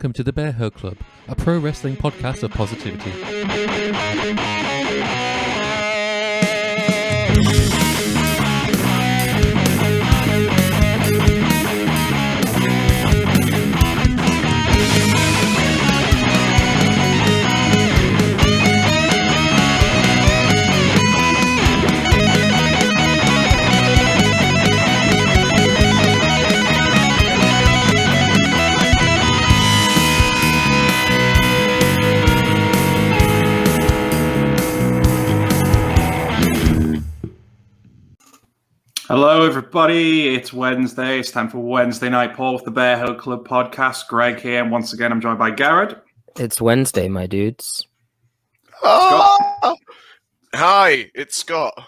welcome to the Bearhug Club, a pro wrestling podcast of positivity. Hello, everybody. It's Wednesday. It's time for Wednesday Night Paw with the Bearhug Club podcast. Greg here, and once again, I'm joined by Garrod. It's Wednesday, my dudes. Scott. Hi, it's Scott.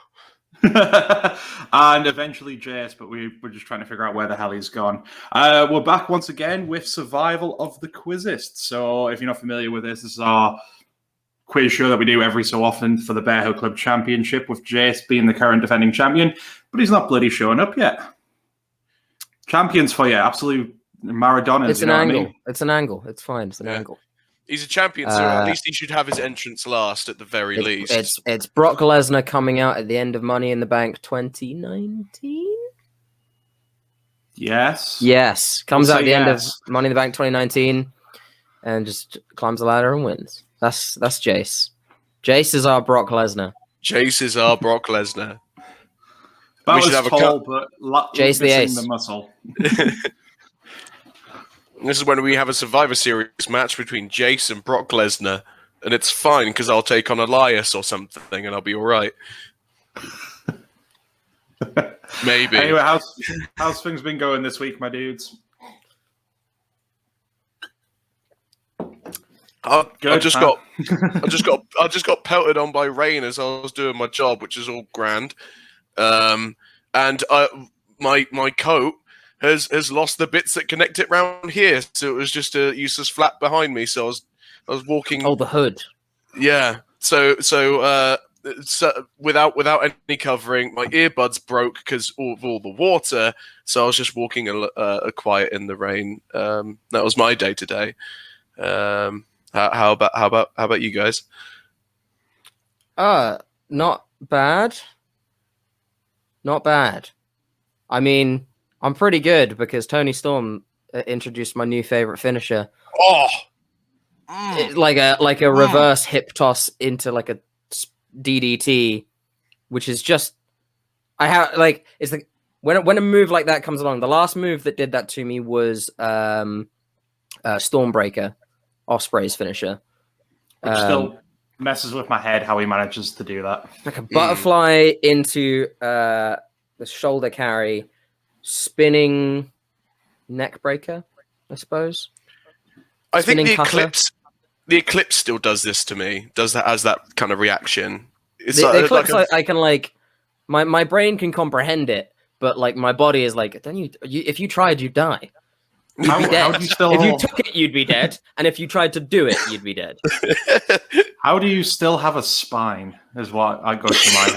And eventually Jace, but we're just trying to figure out where the hell he's gone. We're back once again with Survival of the Quizzest. So if you're not familiar with this is our quiz show that we do every so often for the Bearhug Club Championship, with Jace being the current defending champion, but he's not bloody showing up yet. Champions for you, absolute Maradona. It's an angle. I mean? It's an angle. It's fine. It's an angle. He's a champion, so at least he should have his entrance last at the very least. It's Brock Lesnar coming out at the end of Money in the Bank 2019? Yes. Comes out at the end of Money in the Bank 2019 and just climbs the ladder and wins. That's Jace. Jace is our Brock Lesnar. Jace is our Brock Lesnar. That was tall, but Jace the Ace. The muscle. This is when we have a Survivor Series match between Jace and Brock Lesnar, and it's fine because I'll take on Elias or something, and I'll be all right. Maybe. Anyway, how's things been going this week, my dudes? I just got pelted on by rain as I was doing my job, which is all grand. And my coat has lost the bits that connect it round here, so it was just a useless flap behind me. So I was walking. Oh, the hood. Yeah. So without any covering, my earbuds broke because of all the water. So I was just walking a quiet in the rain. That was my day today. How about you guys? Not bad. Not bad. I mean, I'm pretty good because Tony Storm introduced my new favorite finisher. Oh, like a reverse hip toss into like a DDT, which is just it's like when a move like that comes along. The last move that did that to me was Stormbreaker, Osprey's finisher. Which still messes with my head how he manages to do that. Like a butterfly into the shoulder carry, spinning neck breaker, I suppose. I think the Eclipse still does this to me. Does that as that kind of reaction? It's the Eclipse, I can my brain can comprehend it, but like my body is like, don't you if you tried, you'd die. You'd be dead. If you took it, you'd be dead. And if you tried to do it, you'd be dead. How do you still have a spine, is what I go through my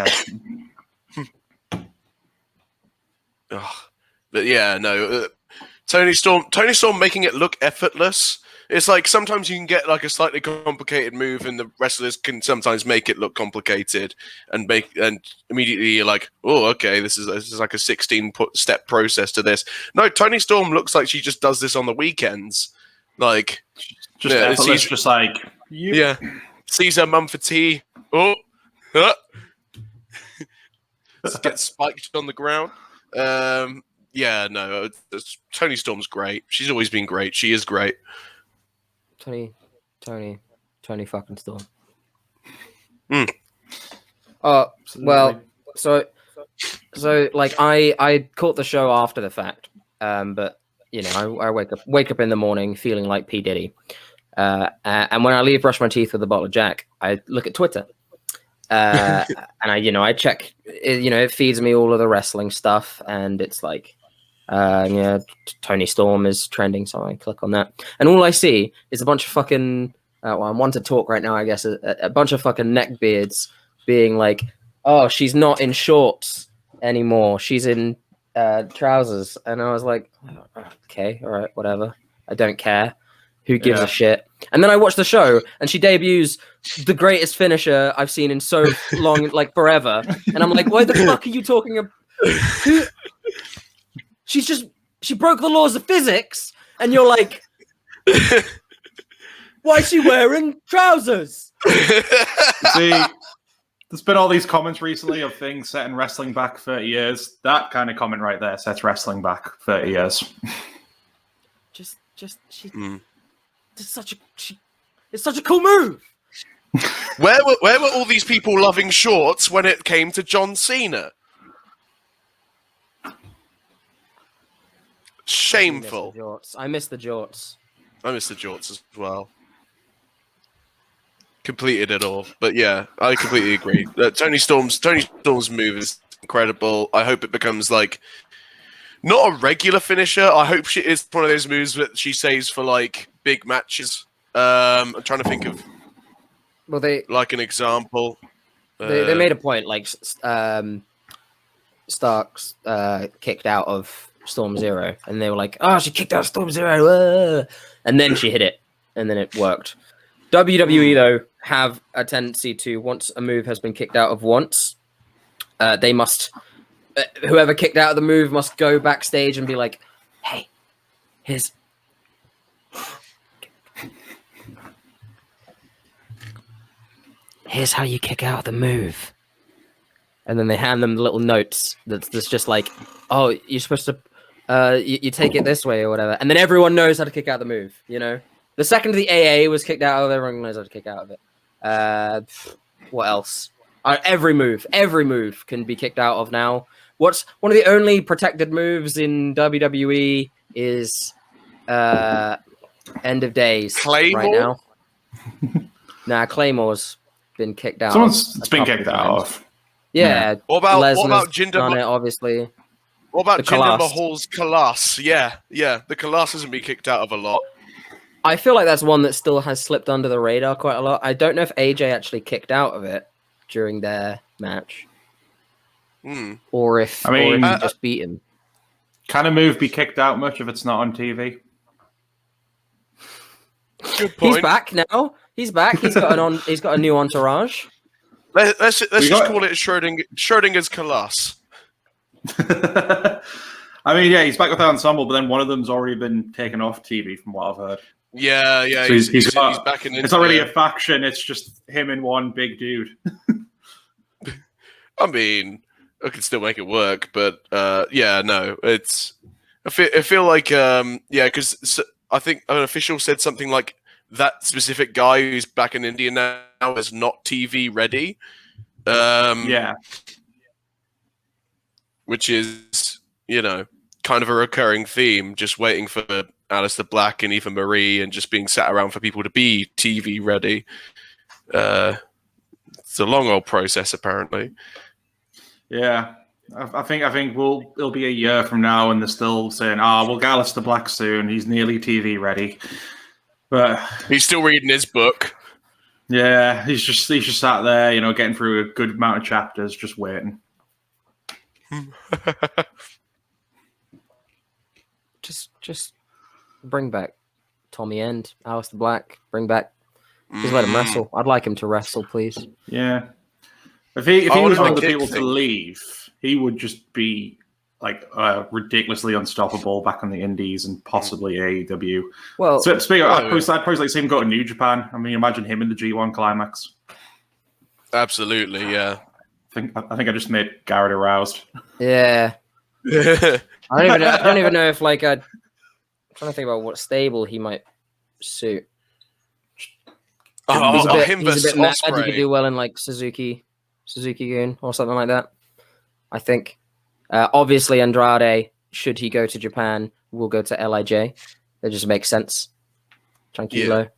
head. But yeah, no. Tony Storm making it look effortless. It's like sometimes you can get like a slightly complicated move, and the wrestlers can sometimes make it look complicated, and immediately you're like, oh, okay, this is like a 16-step process to this. No, Tony Storm looks like she just does this on the weekends, like just effortless, just like sees her mum for tea. Gets spiked on the ground. Tony Storm's great. She's always been great. She is great. Tony fucking Storm. Well, so like I caught the show after the fact, but you know I wake up in the morning feeling like P Diddy, and when I leave, brush my teeth with a bottle of Jack, I look at Twitter, and I check, it feeds me all of the wrestling stuff, and it's like, Tony Storm is trending, so I click on that, and all I see is a bunch of fucking I'm one to talk right now, I guess, a bunch of fucking neckbeards being like, oh, she's not in shorts anymore, she's in trousers, and I was like, okay, all right, whatever, I don't care. who gives a shit? And then I watch the show, and she debuts the greatest finisher I've seen in so long, like forever. And I'm like, why the fuck are you talking about? She broke the laws of physics, and you're like, why is she wearing trousers? See, there's been all these comments recently of things setting wrestling back 30 years. That kind of comment right there sets wrestling back 30 years. It's such a cool move. Where were all these people loving shorts when it came to John Cena? Shameful. I miss the jorts. I miss the jorts as well. Completed it all, but yeah, I completely agree. Tony Storm's move is incredible. I hope it becomes like not a regular finisher. I hope it's one of those moves that she saves for like big matches. I'm trying to think of like an example. They made a point like Starks kicked out of Storm Zero, and they were like, "Oh, she kicked out Storm Zero," and then she hit it, and then it worked. WWE though have a tendency to, once a move has been kicked out of once, they must whoever kicked out of the move must go backstage and be like, "Hey, here's how you kick out of the move." And then they hand them the little notes that's just like, "Oh, you're supposed to you take it this way or whatever." And then everyone knows how to kick out the move, you know? The second the AA was kicked out of, everyone knows how to kick out of it. What else? Every move can be kicked out of now. What's one of the only protected moves in WWE is End of Days Claymore? right now. Nah, Claymore's been kicked out. It's been kicked out of. Yeah. What about Jinder done it, obviously. What about Jinder Khallas. Mahal's Khallas? Yeah. The Khallas hasn't been kicked out of a lot. I feel like that's one that still has slipped under the radar quite a lot. I don't know if AJ actually kicked out of it during their match. Or if he just beat him. Can a move be kicked out much if it's not on TV? Good point. He's back now. He's back. He's got a new entourage. Let's just call it Schrodinger's Khallas. I mean, yeah, he's back with the ensemble, but then one of them's already been taken off TV from what I've heard. Yeah. So he's back in. It's not really a faction; it's just him and one big dude. I mean, I can still make it work, but yeah, no, it's. I feel like because I think an official said something like that specific guy who's back in India now is not TV ready. Yeah, which is kind of a recurring theme, just waiting for Aleister Black and Eva Marie and just being sat around for people to be TV ready. It's a long old process, apparently. Yeah, I think it'll be a year from now, and they're still saying, we'll get Aleister Black soon. He's nearly TV ready, but he's still reading his book. Yeah, he's just sat there, getting through a good amount of chapters, just waiting. Just bring back Tommy End, Aleister Black. Bring back. Just let him wrestle. I'd like him to wrestle, please. Yeah. If he was one of the people to leave, he would just be like ridiculously unstoppable back on the Indies and possibly AEW. Well, so speaking of, I'd probably like to see him go to New Japan. I mean, imagine him in the G1 Climax. Absolutely, yeah. I think I just made Garrod aroused. Yeah. I don't even know if I'm trying to think about what stable he might suit. Him he's a versus bit mad. He Ospreay. could do well in like Suzuki-gun or something like that. I think. Obviously, Andrade, should he go to Japan, will go to LIJ. That just makes sense. Tranquilo.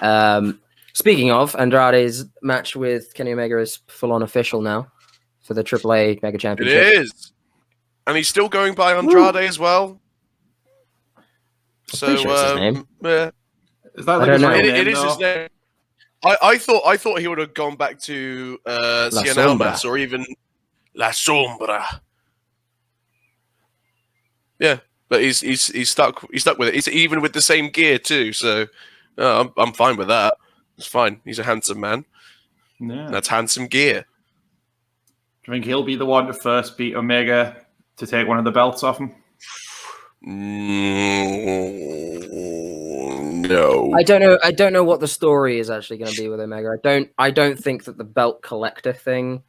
Yeah. Speaking of, Andrade's match with Kenny Omega is full-on official now for the AAA Mega Championship. It is. And he's still going by Andrade as well. So, his name. Yeah. Is that like it is his name. I thought he would have gone back to Cien Almas or even La Sombra. Yeah, but he's stuck with it. He's even with the same gear too. So I'm fine with that. It's fine. He's a handsome man. Yeah. That's handsome gear. Do you think he'll be the one to first beat Omega to take one of the belts off him? No. I don't know what the story is actually going to be with Omega. I don't think that the belt collector thing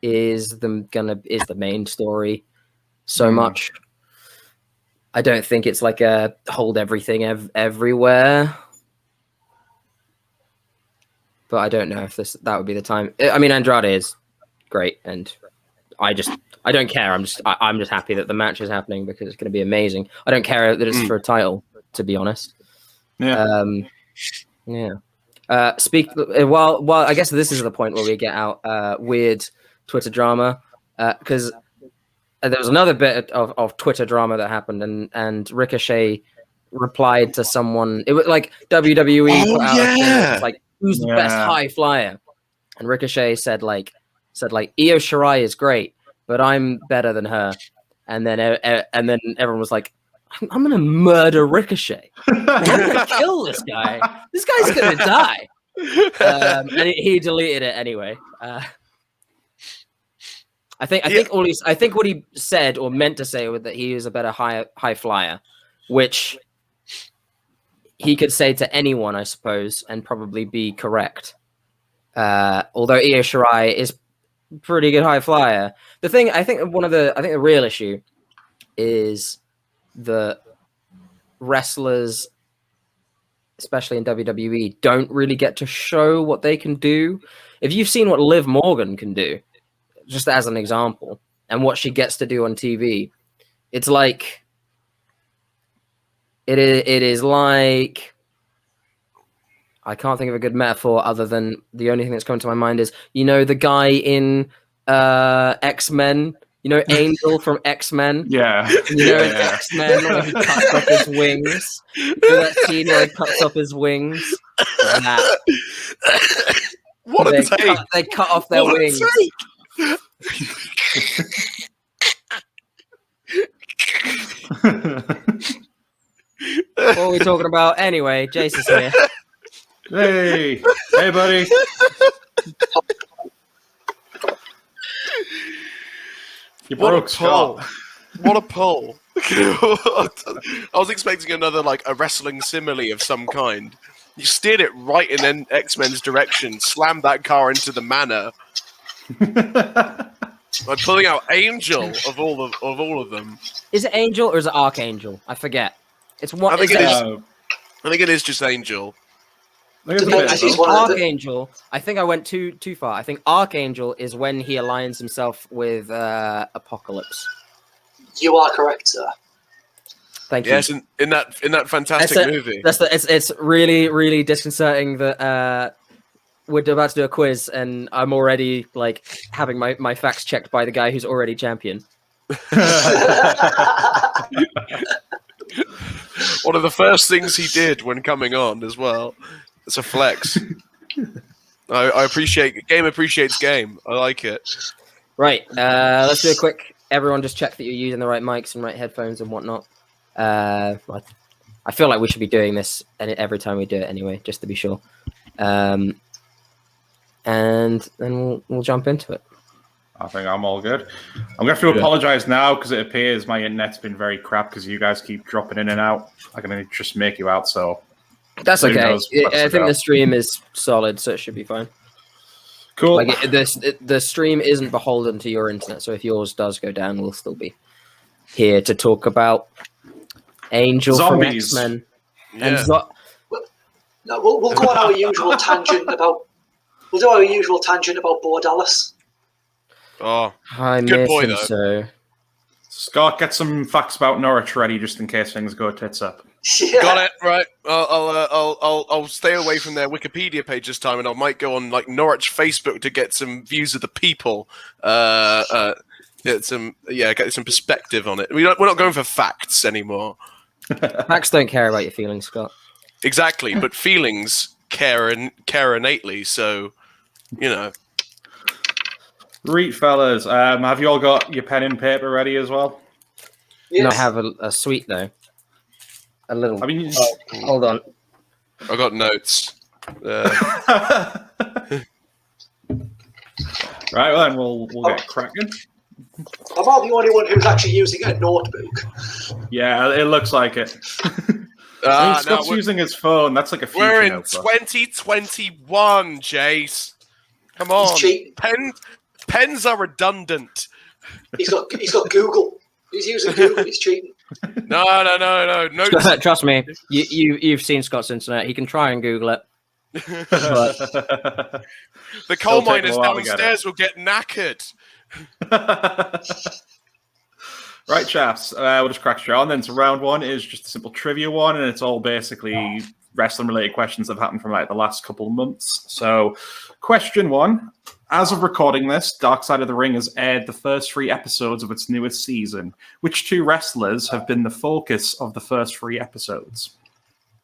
is the main story so much. I don't think it's like a hold everything everywhere. But I don't know if that would be the time. I mean, Andrade is great, and I don't care. I'm just happy that the match is happening because it's going to be amazing. I don't care that it's for a title, to be honest. Yeah. Yeah. Well, I guess this is the point where we get out weird Twitter drama because there was another bit of Twitter drama that happened, and Ricochet replied to someone. It was like WWE put out a thing that was like, who's the best high flyer? And Ricochet said like Io Shirai is great, but I'm better than her. And then everyone was like, I'm gonna murder Ricochet. I'm gonna kill this guy. This guy's gonna die. And he deleted it anyway. I think what he said or meant to say was that he is a better high flyer, which he could say to anyone, I suppose, and probably be correct. Although Io Shirai is pretty good high flyer. I think the real issue is the wrestlers, especially in WWE, don't really get to show what they can do. If you've seen what Liv Morgan can do, just as an example, and what she gets to do on TV, it's like it is like, I can't think of a good metaphor other than the only thing that's coming to my mind is, the guy in X-Men, Angel from X-Men. Yeah. X-Men where he cuts off his wings. That scene where he cuts off his wings. What a take! They cut off their wings. What are we talking about? Anyway, Jace is here. Hey, buddy. You broke Scott. What a pull! I was expecting another a wrestling simile of some kind. You steered it right in X-Men's direction, slammed that car into the manor. By pulling out Angel of all of them. Is it Angel or is it Archangel? I forget. It's one. I think it is just Angel. I think Archangel. I think I went too far. I think Archangel is when he aligns himself with Apocalypse. You are correct, sir. Thank you. Yes, in that fantastic movie. It's really, really disconcerting that we're about to do a quiz and I'm already having my facts checked by the guy who's already champion. One of the first things he did when coming on as well. It's a flex. I appreciate game. Appreciates game. I like it. Right. Let's do a quick. Everyone, just check that you're using the right mics and right headphones and whatnot. I feel like we should be doing this every time we do it anyway, just to be sure. And then we'll jump into it. I think I'm all good. I'm going to have to apologize now because it appears my internet's been very crap because you guys keep dropping in and out. I'm going to just make you out, so... That's okay. I think the stream is solid, so it should be fine. Cool. The stream isn't beholden to your internet, so if yours does go down, we'll still be here to talk about Angel Zombies. from X-Men. Yeah. No, we'll go on our usual tangent about... We'll do our usual tangent about Bo Dallas. Oh, I good miss boy, him though. so. Scott, get some facts about Norwich ready just in case things go tits up. Yeah. Got it right. I'll stay away from their Wikipedia page this time, and I might go on Norwich Facebook to get some views of the people. Get some perspective on it. We're not going for facts anymore. Facts don't care about your feelings, Scott. Exactly, but feelings care innately. So, Right, fellas. Have you all got your pen and paper ready as well? Yes. Not have a sweet though. A little. I mean, hold on. I got notes. Right, well then we'll get cracking. I'm not the only one who's actually using a notebook. Yeah, it looks like it. I think Scott's using his phone. That's like a future We're in notebook. 2021, Jace. Come on. He's cheating. Pens are redundant. He's got Google. He's using Google. He's cheating. No. Trust me, you've seen Scott's internet. He can try and Google it. The coal miners downstairs will get knackered. Right, chaps. We'll just crack straight on then. So round one is just a simple trivia one, and it's all basically wrestling-related questions that have happened from like the last couple of months. So, question one. As of recording this, Dark Side of the Ring has aired the first 3 episodes of its newest season. Which 2 wrestlers have been the focus of the first 3 episodes?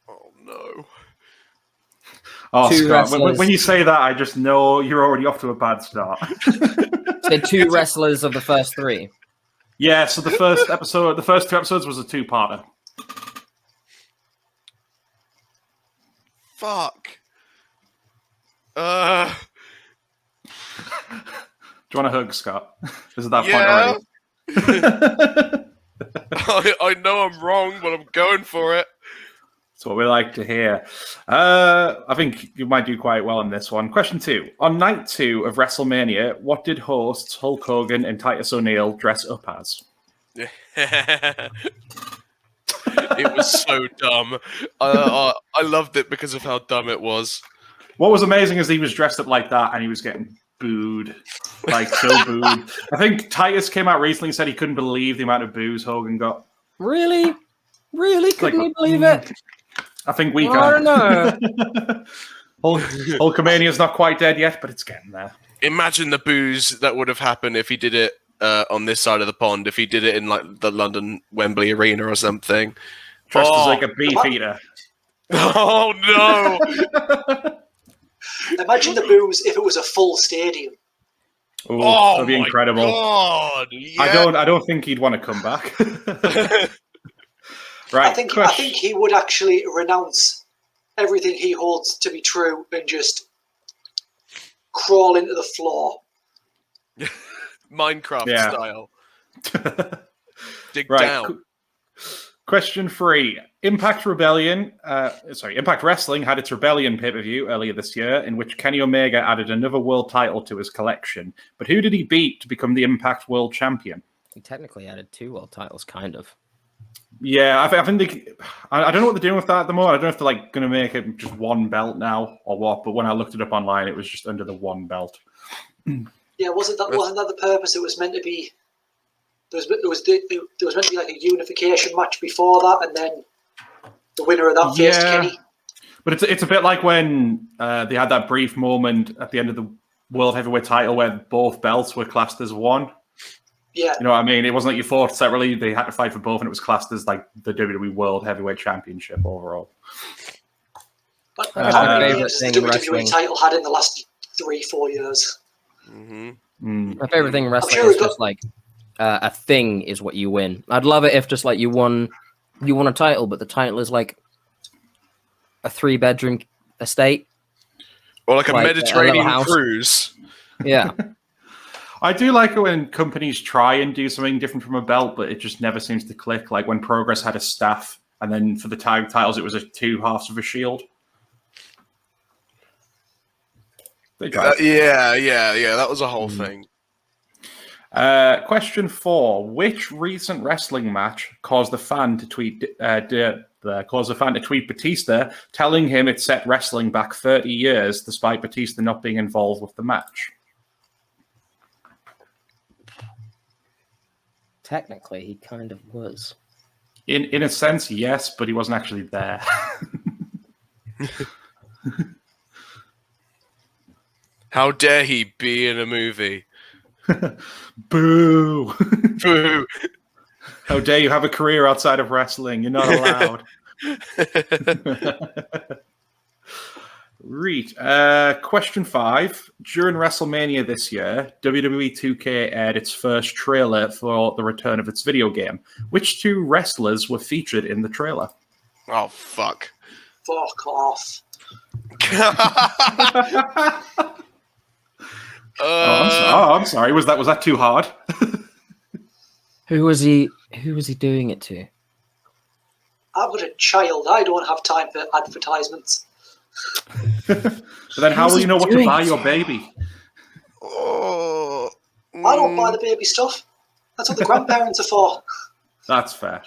Oh, no. Oh, Scott, wrestlers. when you say that, I just know you're already off to a bad start. So 2 wrestlers of the first 3. Yeah, so the first 2 episodes was a 2-parter. Fuck. Do you want a hug, Scott? Is it that Yeah. point already? I know I'm wrong, but I'm going for it. That's what we like to hear. I think you might do quite well on this one. Question 2. On night 2 of WrestleMania, what did hosts Hulk Hogan and Titus O'Neil dress up as? It was so dumb. I loved it because of how dumb it was. What was amazing is he was dressed up like that and he was getting booed. Like, so booed. I think Titus came out recently and said he couldn't believe the amount of boos Hogan got. Really? Couldn't Like, you believe it? I think we can. I don't know. Hulkamania's not quite dead yet, but it's getting there. Imagine the boos that would have happened if he did it on this side of the pond. If he did it in like the London Wembley Arena or something, Dressed as like a beef eater. Oh no! Imagine the boos if it was a full stadium. Ooh, Oh, that'd be incredible. God, yeah. I don't think he'd want to come back. Right. I think he would actually renounce everything he holds to be true and just crawl into the floor. Minecraft style. Dig Right. down. Question 3. Impact Wrestling had its Rebellion pay-per-view earlier this year, in which Kenny Omega added another world title to his collection. But who did he beat to become the Impact World Champion? He technically added 2 world titles, kind of. Yeah, I think I don't know what they're doing with that at the moment. I don't know if they're like going to make it just one belt now or what. But when I looked it up online, it was just under the one belt. Yeah, wasn't that the purpose? It was meant to be. There was meant to be like a unification match before that, and then the winner of that faced Kenny. But it's a bit like when they had that brief moment at the end of the World Heavyweight title where both belts were classed as one. Yeah. You know what I mean? It wasn't like you fought separately. They had to fight for both, and it was classed as like the WWE World Heavyweight Championship overall. But my favorite thing the WWE wrestling title had in the last 3-4 years. My favorite thing in wrestling is just like a thing is what you win. I'd love it if just like you won a title, but the title is like a 3-bedroom estate. Or like a Like, Mediterranean house. cruise. Yeah. I do like it when companies try and do something different from a belt, but it just never seems to click. Like when Progress had a staff, and then for the tag titles, it was 2 halves of a shield. They tried. Yeah. That was a whole thing. Question 4: which recent wrestling match caused the fan to tweet Batista, telling him it set wrestling back 30 years, despite Batista not being involved with the match? Technically, he kind of was. In a sense, yes, but he wasn't actually there. How dare he be in a movie? Boo! Boo! How dare you have a career outside of wrestling? You're not allowed. Right. Question 5. During WrestleMania this year, WWE 2K aired its first trailer for the return of its video game. Which 2 wrestlers were featured in the trailer? Oh, fuck. Fuck off. I'm sorry. Was that too hard? Who was he doing it to? I've got a child. I don't have time for advertisements. But then how will you know what to buy your baby? Oh, I don't buy the baby stuff. That's what the grandparents are for. That's fair.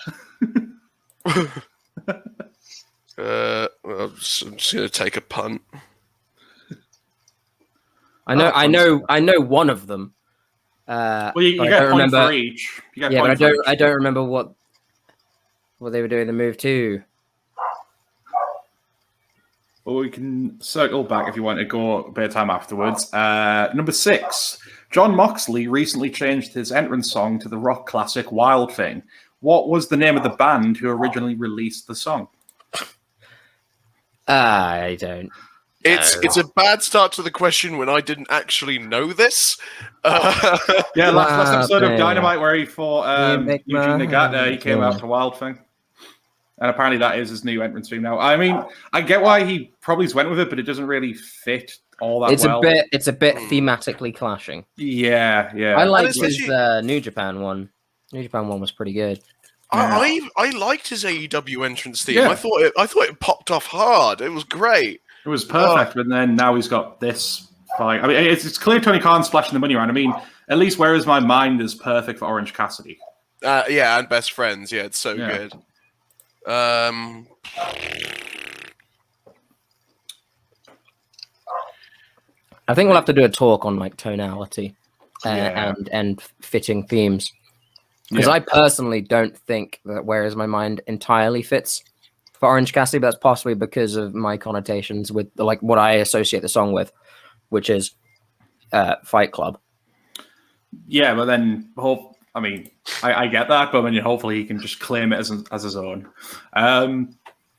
well, I'm just gonna take a punt. I know one of them. Well, you but get I a don't point remember. for each. You get a Yeah, point but for each. I don't remember what they were doing the move to. Well, we can circle back if you want to go a bit of time afterwards. Number 6. John Moxley recently changed his entrance song to the rock classic Wild Thing. What was the name of the band who originally released the song? I don't. It's a bad start to the question when I didn't actually know this. Yeah, last episode of Thing. Dynamite where he fought make Eugene my Nagata, he came hand out to Wild Thing. And apparently that is his new entrance theme now. I mean, I get why he probably went with it, but it doesn't really fit all that well. It's a bit thematically clashing. Yeah. I liked And his New Japan one. New Japan one was pretty good. I liked his AEW entrance theme. Yeah. I thought it popped off hard. It was great. It was perfect, but then now he's got this fight. I mean, it's clear Tony Khan's splashing the money around. I mean, at least Where Is My Mind is perfect for Orange Cassidy. Yeah, and Best Friends. Yeah, it's so good. I think we'll have to do a talk on like tonality and fitting themes. Because I personally don't think that Where Is My Mind entirely fits for Orange Cassidy, but that's possibly because of my connotations with like what I associate the song with, which is Fight Club. Yeah, but then I get that, but then hopefully he can just claim it as his own.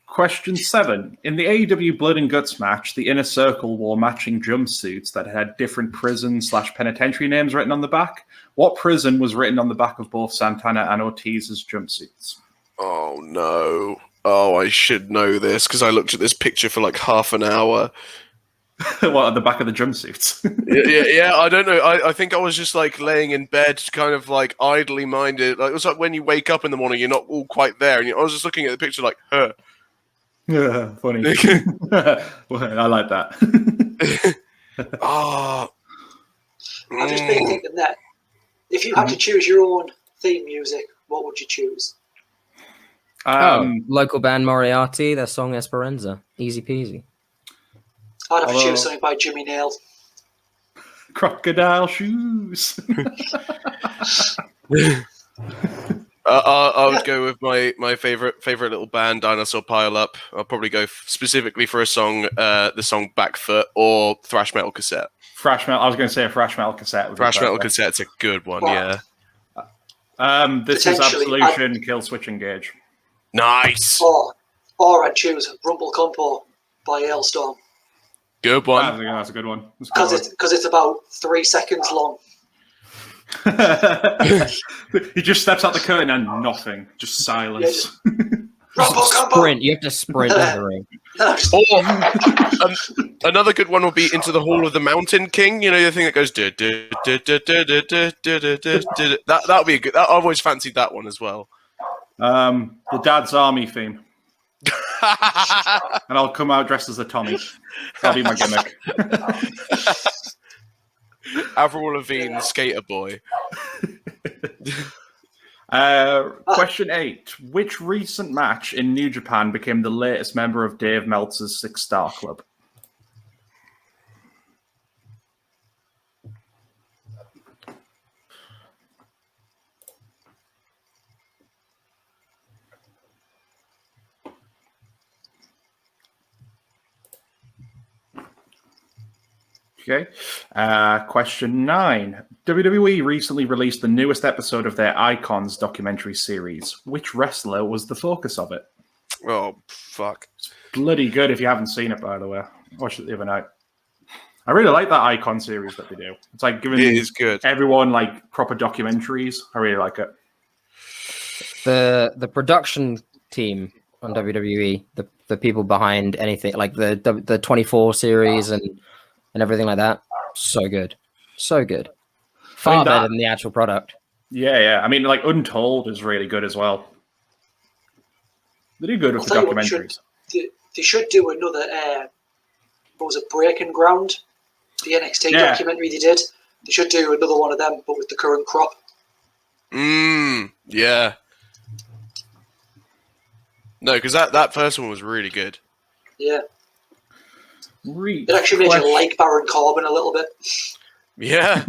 Question 7. In the AEW Blood and Guts match, the Inner Circle wore matching jumpsuits that had different prison/penitentiary names written on the back. What prison was written on the back of both Santana and Ortiz's jumpsuits? Oh, no. Oh, I should know this because I looked at this picture for like half an hour. What, at the back of the jumpsuits? yeah, I don't know. I think I was just like laying in bed, kind of like idly minded. Like, it was like when you wake up in the morning, you're not all quite there. And I was just looking at the picture like, huh. Yeah, funny. Well, I like that. Oh. I've just been thinking that if you had to choose your own theme music, what would you choose? Local band Moriarty, their song Esperanza. Easy peasy. I'd have to choose something by Jimmy Nail. Crocodile shoes. I would go with my favorite little band, Dinosaur Pile Up. I'll probably go specifically for a song, the song Backfoot or Thrash Metal Cassette. Thrash Metal. I was going to say a Thrash Metal Cassette. Thrash Metal Cassette's a good one, yeah. This is Absolution, Kill Switch Engage. Nice. Or I'd choose Rumble Compo by Hailstorm. Good one. That's a good one. Because it's about 3 seconds long. He just steps out the curtain and nothing. Just silence. Sprint. You have to sprint over the ring. Another good one will be Into the Hall of the Mountain King. You know, the thing that goes. That'll be a good. I've always fancied that one as well. The Dad's Army theme. And I'll come out dressed as a Tommy. That'll be my gimmick. Avril Lavigne, Skater Boy. Question 8. Which recent match in New Japan became the latest member of Dave Meltzer's 6-Star Club? Okay. Question 9. WWE recently released the newest episode of their Icons documentary series. Which wrestler was the focus of it? Oh, fuck. It's bloody good if you haven't seen it, by the way. I watched it the other night. I really like that Icon series that they do. It's like giving everyone like proper documentaries. I really like it. The production team on WWE, the the people behind anything like the 24 series and everything like that. So good. Far better than the actual product. Yeah. I mean, like Untold is really good as well. They do good with the documentaries. They should do another. What was it? Breaking Ground, the NXT documentary they did. They should do another one of them, but with the current crop. Yeah. No, because that first one was really good. Yeah. It actually made you like Baron Corbin a little bit. Yeah.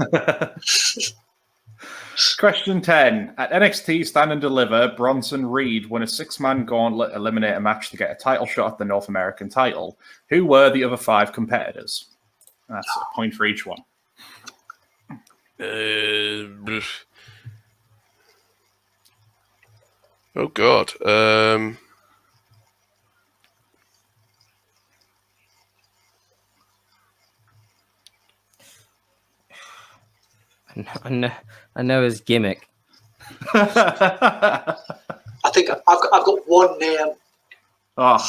Question 10. At NXT Stand and Deliver, Bronson Reed won a 6-man gauntlet eliminator match to get a title shot at the North American title. Who were the other 5 competitors? That's a point for each one. Oh, God. I know his gimmick. I think I've got one name. Oh.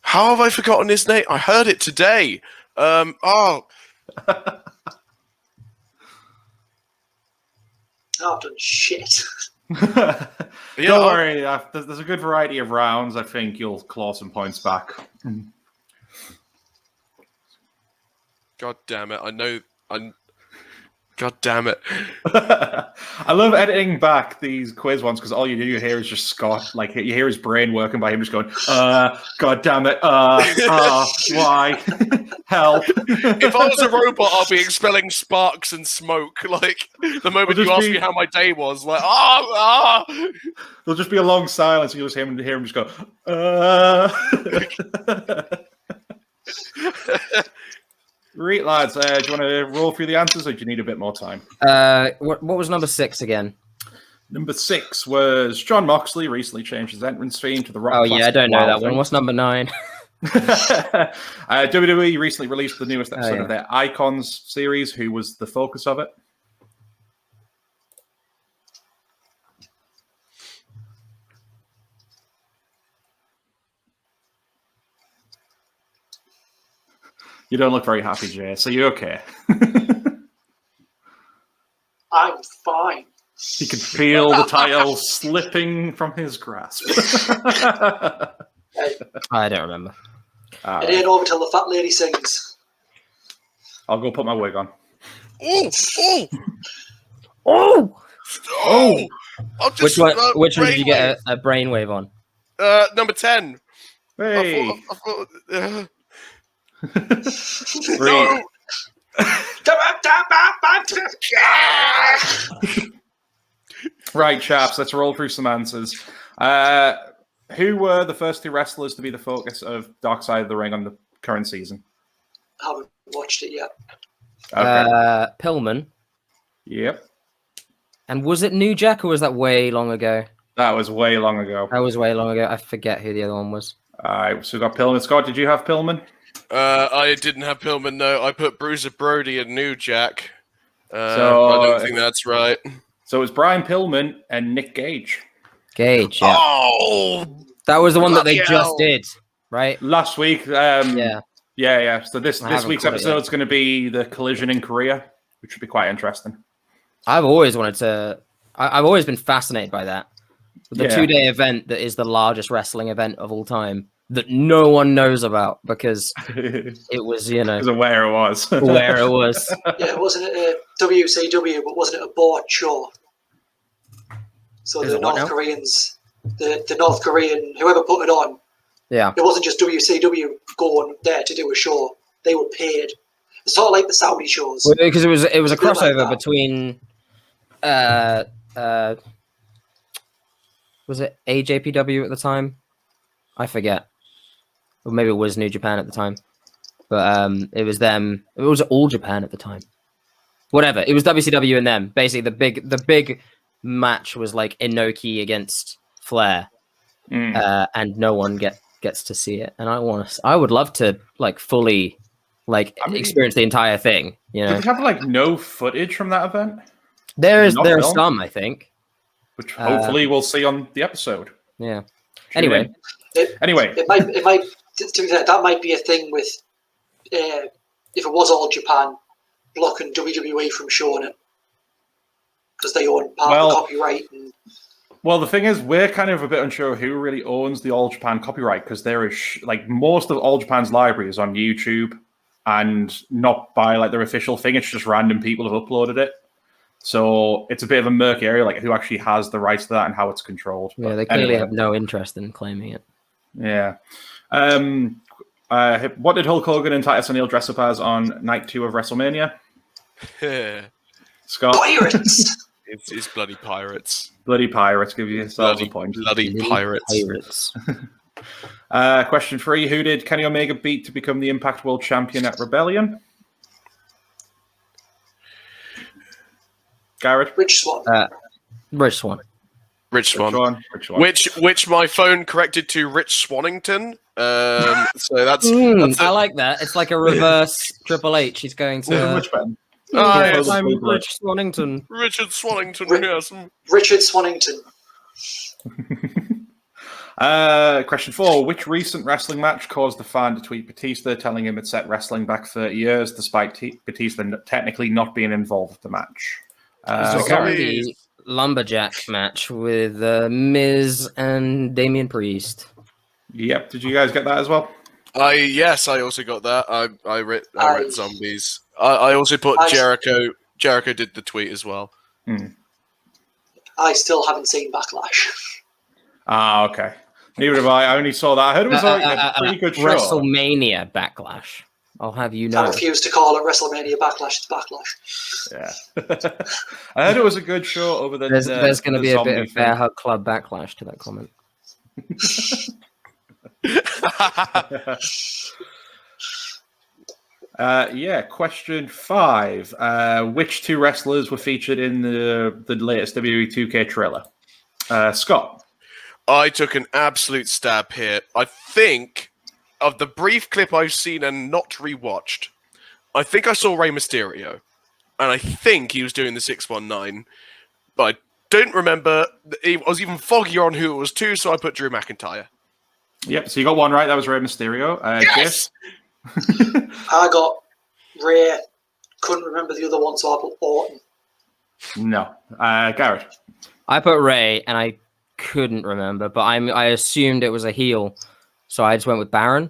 How have I forgotten his name? I heard it today. I've done shit. Don't worry. There's a good variety of rounds. I think you'll claw some points back. God damn it! God damn it! I love editing back these quiz ones because all you hear is just Scott. Like you hear his brain working by him, just going, God damn it! Why? Help! If I was a robot, I'll be expelling sparks and smoke. Like the moment you ask me how my day was, like There'll just be a long silence, and you'll just hear him just go, Right, lads. Do you want to roll through the answers, or do you need a bit more time? What was number 6 again? Number 6 was John Moxley recently changed his entrance theme to the Rock. Oh yeah, I don't know that one. What's number 9? WWE recently released the newest episode of their Icons series. Who was the focus of it? You don't look very happy, Jace. Are you okay? I'm fine. He could feel the title slipping from his grasp. I don't remember. It ain't over till the fat lady sings. I'll go put my wig on. Which one did you get a brainwave on? Number 10. Hey. I thought, No. Right, chaps, let's roll through some answers. Who were the first 2 wrestlers to be the focus of Dark Side of the Ring on the current season? I haven't watched it yet. Okay. Pillman. Yep. And was it New Jack or was that way long ago? That was way long ago. I forget who the other one was. Alright, so we got Pillman. Scott, did you have Pillman? I didn't have Pillman, no. I put Bruiser Brody and New Jack. So I don't think that's right. So it was Brian Pillman and Nick Gage. Gage, yeah. Oh! That was the one that they Bloody just hell. did, right? Last week. Yeah. So this haven't week's caught it episode is going to be the collision in Korea, which should be quite interesting. I've always wanted to... I've always been fascinated by that. The 2-day event that is the largest wrestling event of all time that no one knows about because it was, Because of where it was. where it was. Yeah, it wasn't a WCW, but wasn't it a bought show? So Is the it what now? North Koreans, the North Korean, whoever put it on, Yeah. it wasn't just WCW going there to do a show. They were paid. It's sort of like the Saudi shows. Well, because it was a It's a bit like crossover that. between was it AJPW at the time? I forget. Or maybe it was New Japan at the time. But it was them. It was All Japan at the time. Whatever. It was WCW and them. Basically, the big match was like Inoki against Flair, and no one gets to see it. And I would love to like fully experience the entire thing. You know, Did they have like no footage from that event? there is Not film? some, I think. which hopefully we'll see on the episode. Yeah. Tune Anyway. in. It might. To be fair, that might be a thing with if it was All Japan blocking WWE from showing it because they own part of the copyright. Well, the thing is, we're kind of a bit unsure who really owns the All Japan copyright because there is most of All Japan's library is on YouTube and not by their official thing. It's just random people have uploaded it. So it's a bit of a murky area, who actually has the rights to that and how it's controlled. Yeah, But they clearly have no interest in claiming it. Yeah. What did Hulk Hogan and Titus O'Neil dress up as on night 2 of WrestleMania? Scott? Pirates! It's bloody pirates. Bloody pirates, give yourselves a point. Bloody pirates. Question 3. Who did Kenny Omega beat to become the Impact World Champion at Rebellion? Garrod? Rich Swann. Rich Swann. Rich Swann. Which my phone corrected to Rich Swannington. So that's I like that. It's like a reverse Triple H. He's going to. Which button? Yes, I'm Rich Swannington. Richard Swannington. Yes. Richard Swannington. Question 4. Which recent wrestling match caused the fan to tweet Batista telling him it set wrestling back 30 years, despite Batista technically not being involved with the match? The lumberjack match with Miz and Damian Priest. Yep. Did you guys get that as well? Yes, I also got that. I read zombies. I also put Jericho. Jericho did the tweet as well. I still haven't seen Backlash. Okay. Neither have I. I only saw that. I heard it was a pretty good show. WrestleMania Backlash. I'll have you know. I refuse to call it WrestleMania Backlash. It's Backlash. Yeah. I heard it was a good show over the. There's going to be a bit of Bearhug Club backlash to that comment. Question 5. Which 2 wrestlers were featured in the latest WWE 2K trailer? Scott. I took an absolute stab here. I think, of the brief clip I've seen and not rewatched, I think I saw Rey Mysterio. And I think he was doing the 619. But I don't remember. I was even foggier on who it was to, so I put Drew McIntyre. Yep, so you got one right. That was Rey Mysterio. Yes! I got Ray. Couldn't remember the other one, so I put Orton. No. Garrod. I put Ray, and I couldn't remember, but I assumed it was a heel, so I just went with Baron.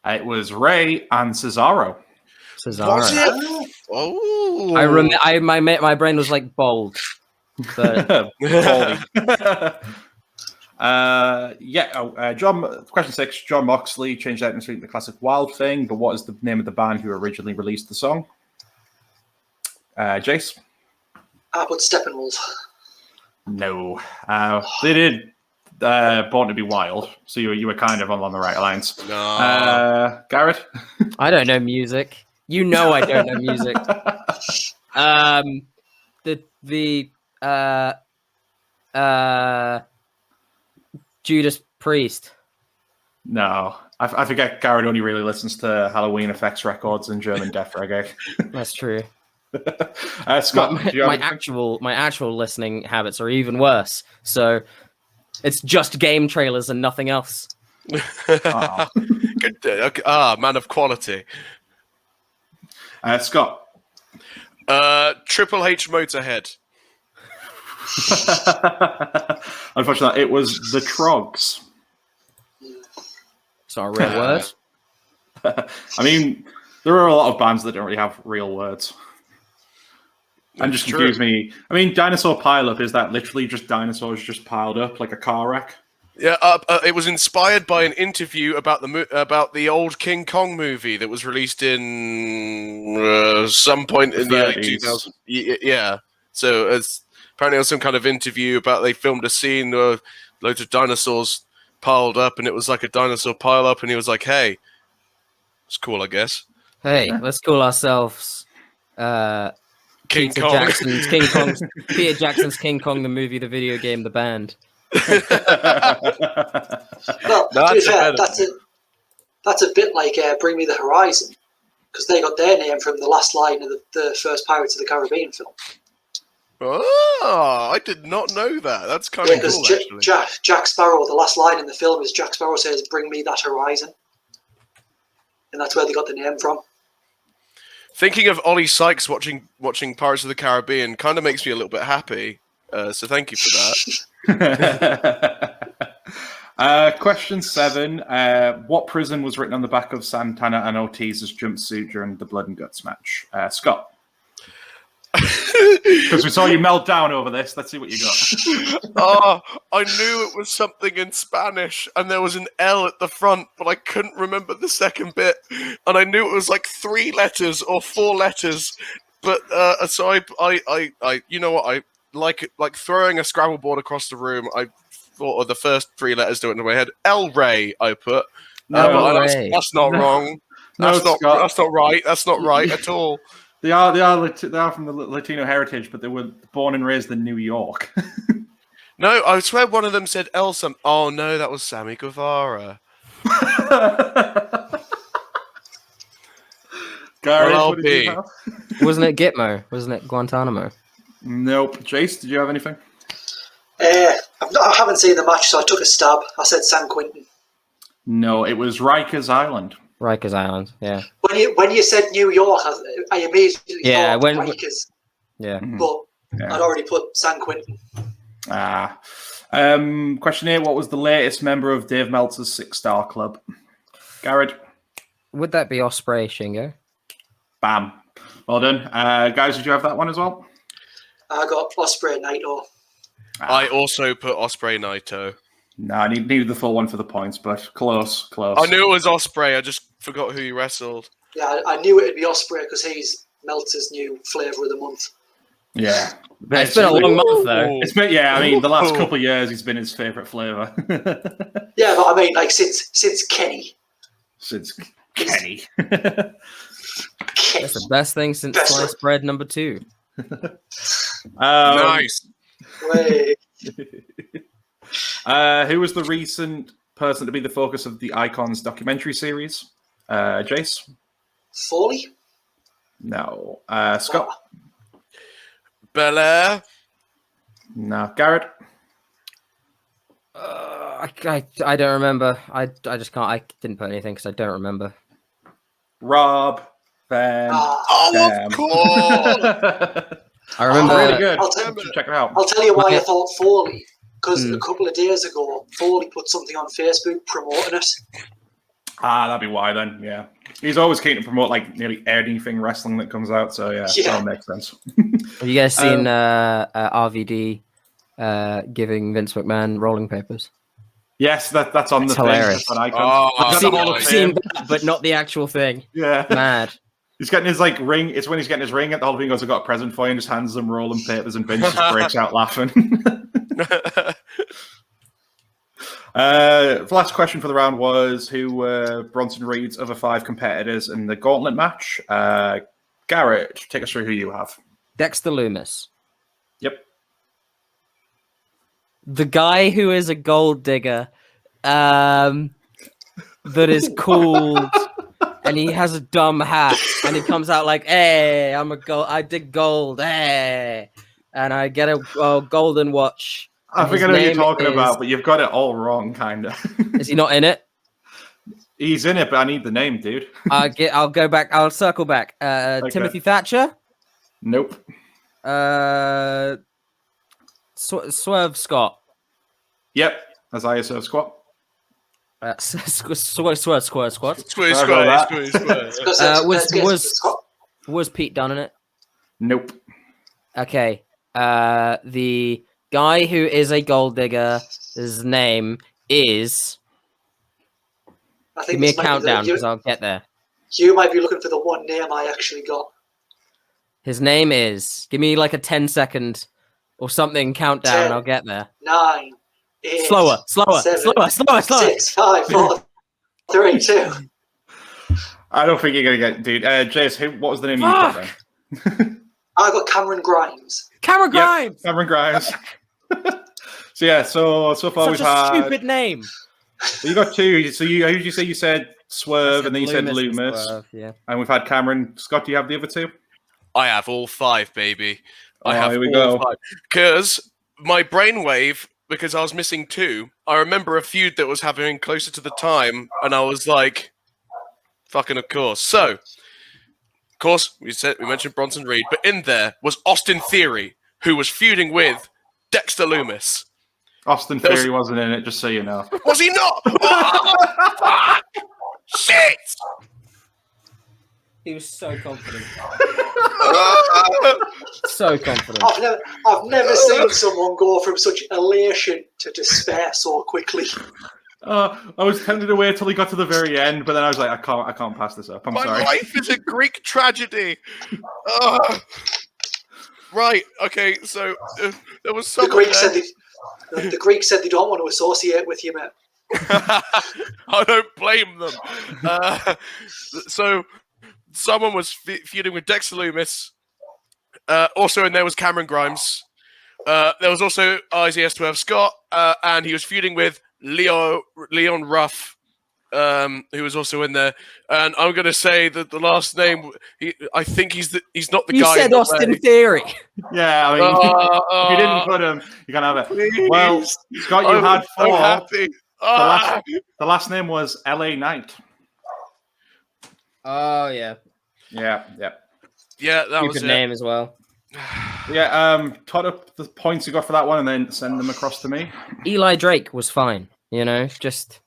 It was Ray and Cesaro. Was it? Oh, my brain was like bold. But... Question 6. John Moxley changed out into the classic Wild Thing, but what is the name of the band who originally released the song? Jace? I put Steppenwolf. No. They did Born to Be Wild, so you were kind of on the right lines. No. Garrod? I don't know music. You know I don't know music. Judas Priest. No. I forget Garrod only really listens to Halloween Effects records and German death reggae. That's true. Scott, my actual listening habits are even worse. So it's just game trailers and nothing else. Good. Man of quality. Scott. Triple H Motorhead. Unfortunately, it was the Trogs. It's not a real word. I mean, there are a lot of bands that don't really have real words. And just confuse me. I mean, Dinosaur Pile-Up, is that literally just dinosaurs just piled up like a car wreck? Yeah, it was inspired by an interview about the old King Kong movie that was released in some point in the early 2000s. Yeah, so apparently it was some kind of interview about they filmed a scene where loads of dinosaurs piled up, and it was like a dinosaur pile-up, and he was like, "Hey, it's cool, I guess." Hey, let's call ourselves King Peter Kong. Peter Jackson's King Kong, the movie, the video game, the band. Well, to be fair, that's a bit like Bring Me the Horizon, because they got their name from the last line of the first Pirates of the Caribbean film. Oh, I did not know that. That's kind of because cool, actually. Jack Sparrow, the last line in the film is Jack Sparrow says, "Bring me that horizon," and that's where they got the name from. Thinking of Ollie Sykes watching Pirates of the Caribbean kind of makes me a little bit happy. So thank you for that. Question 7. What prison was written on the back of Santana and Ortiz's jumpsuit during the Blood and Guts match? Scott. Because we saw you melt down over this. Let's see what you got. Oh, I knew it was something in Spanish, and there was an L at the front, but I couldn't remember the second bit. And I knew it was like 3 letters or 4 letters. But so I you know what? I like throwing a Scrabble board across the room. I thought of the first 3 letters to it into my head. El Rey, I put. No, that's not wrong. No, That's not right. That's not right at all. They are from the Latino heritage, but they were born and raised in New York. No, I swear one of them said El Sam. Oh no, that was Sammy Guevara. Garrod, what did you have? Wasn't it Gitmo? Wasn't it Guantanamo? Nope. Jace, did you have anything? I haven't seen the match, so I took a stab. I said San Quentin. No, it was Rikers Island. Rikers Island, yeah. When you said New York, I immediately thought Rikers. Yeah. But I'd already put San Quentin. Question 8. What was the latest member of Dave Meltzer's 6-star club? Garrod. Would that be Osprey, Shingo? Bam. Well done. Guys, did you have that one as well? I got Osprey Naito. I also put Osprey Naito. No, I needed the full one for the points, but close. I knew it was Osprey. I just forgot who he wrestled. Yeah, I knew it'd be Osprey because he's Meltzer's new flavour of the month. Yeah. It's been a long month, though. It's been, I mean, the last couple of years, he's been his favourite flavour. Yeah, but I mean, like, since Kenny. Since Kenny. That's the best thing since sliced bread number 2. Nice. Wait. Who was the recent person to be the focus of the Icons documentary series? Jace? Foley? No. Scott? Belair? No. Garrod? I don't remember. I just can't. I didn't put anything because I don't remember. Rob Van Of course! I remember. Really good. Check it out. I'll tell you why I thought Foley. Because a couple of days ago, Foley put something on Facebook promoting it. That'd be why then, yeah. He's always keen to promote like nearly anything wrestling that comes out, so yeah. That'll make sense. Have you guys seen RVD giving Vince McMahon rolling papers? Yes, that's on the hilarious. thing. I've seen that, but not the actual thing. Yeah. Mad. He's getting his like ring. It's when he's getting his ring at the whole thing goes, "I got a present for you," and just hands them rolling papers, and Vince just breaks out laughing. The last question for the round was who were Bronson Reed's other 5 competitors in the gauntlet match? Garrett, take us through who you have. Dexter Loomis. Yep. The guy who is a gold digger that is called and he has a dumb hat and he comes out like, hey, I dig gold, hey, and I get a golden watch. I think I know what you're talking about, but you've got it all wrong, kind of. Is he not in it? He's in it, but I need the name, dude. I'll go back. I'll circle back. Okay. Timothy Thatcher? Nope. Swerve Scott? Yep. Isaiah Swerve Squat. Swerve Squad. Was Pete Dunne in it? Nope. Okay. The guy who is a gold digger, his name is... Give me a countdown because I'll get there. You might be looking for the one name I actually got. His name is... Give me like a 10-second or something countdown 10, and I'll get there. 9, 8, Slower. 6, 5, 4, 3, 2. I don't think you're going to get... Dude, Jace, what was the name you got then? I got Cameron Grimes. Cameron Grimes! Yep, Cameron Grimes. So far we've had... Such a stupid name. You got 2. So who did you say? You said Swerve, and then you said Loomis. Swerve, yeah. And we've had Cameron. Scott, do you have the other 2? I have all 5, baby. I have here we all go. 5. Because my brainwave, because I was missing 2, I remember a feud that was happening closer to the time, and I was like, fucking of course. So, of course, we mentioned Bronson Reed, but in there was Austin Theory, who was feuding with Dexter Loomis. Austin Theory wasn't in it, just so you know. Was he not? Oh, fuck! Shit! He was so confident. So confident. I've never seen someone go from such elation to despair so quickly. I was tempted to wait till he got to the very end, but then I was like, I can't pass this up. I'm sorry. My life is a Greek tragedy. Right. Okay. So there was The someone. The Greeks said they don't want to associate with you, mate. I don't blame them. So someone was feuding with Dexter Loomis. Also in there was Cameron Grimes. There was also Isaiah Swerve Scott, and he was feuding with Leon Ruff, who was also in there. And I'm going to say that the last name, I think he's not the You guy. said Austin Theory. Yeah, I mean, if you didn't put him, you can have it. Please. Well, Scott, you had 4. I'm happy. The last name was LA Knight. Oh yeah. Yeah. Yeah, that was Stupid it. name as well. Yeah, tot up the points you got for that one and then send them across to me. Eli Drake was fine. Just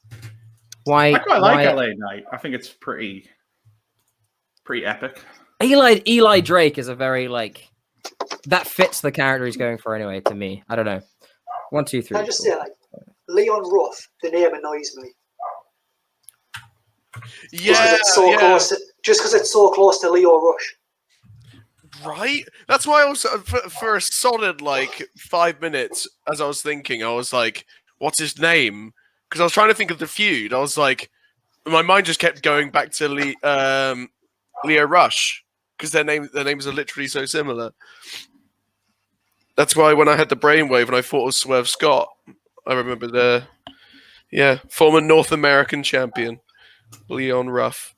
why? I quite like LA Knight. I think it's pretty epic. Eli Drake is a very that fits the character he's going for anyway. To me, I don't know. 1, 2, 3. Can I just say, Leon Ruff, the name annoys me. Yeah, close. Just because it's so close to Leo Rush. Right? That's why I was, for a solid, 5 minutes, as I was thinking, I was like, what's his name? Because I was trying to think of the feud. I was like, my mind just kept going back to Leo Rush, because their names are literally so similar. That's why when I had the brainwave and I thought it was Swerve Scott, I remember former North American champion, Leon Ruff.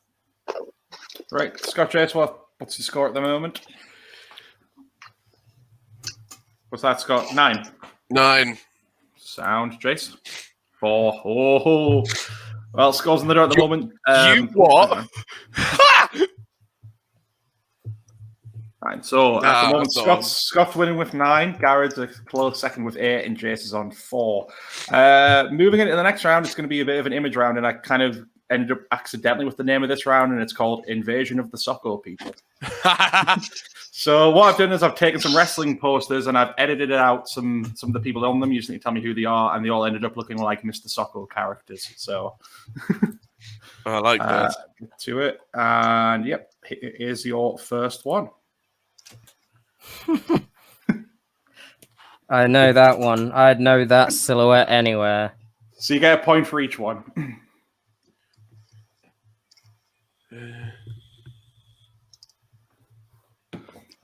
Right, Scott Jace, what's your score at the moment? What's that, Scott? 9. 9. Sound, Jace? 4. Oh. Well, scores in the door at the moment. You what? Right, so at the moment, that's Scott's winning with 9. Garrod's a close second with 8, and Jace is on 4. Moving into the next round, it's going to be a bit of an image round, and I kind of ended up accidentally with the name of this round, and it's called Invasion of the Socko People. So what I've done is I've taken some wrestling posters and I've edited out some of the people on them. You just need to tell me who they are, and they all ended up looking like Mr. Socko characters. So I like that. Get to it, and yep, here's your first one. I know that one. I'd know that silhouette anywhere. So you get a point for each one.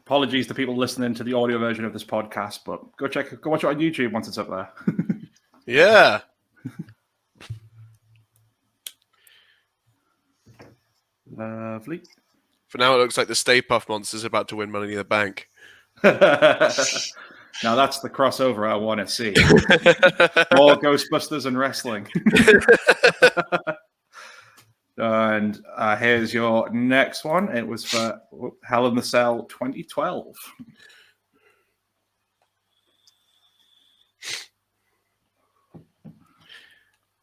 Apologies to people listening to the audio version of this podcast, but go watch it on YouTube once it's up there. Yeah. Lovely. For now, it looks like the Stay Puft Monster's about to win Money in the Bank. Now that's the crossover I want to see. More Ghostbusters and wrestling. And here's your next one. It was for Hell in the Cell 2012.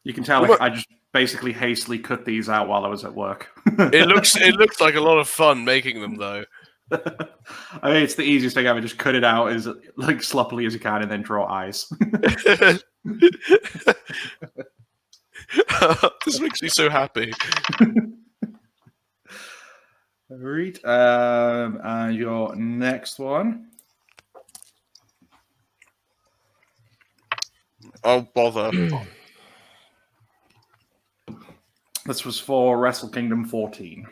You can tell I just basically hastily cut these out while I was at work. It looks like a lot of fun making them, though. I mean, it's the easiest thing ever. Just cut it out as sloppily as you can and then draw eyes. This makes me so happy. All right. And your next one. Oh, bother. This was for Wrestle Kingdom 14.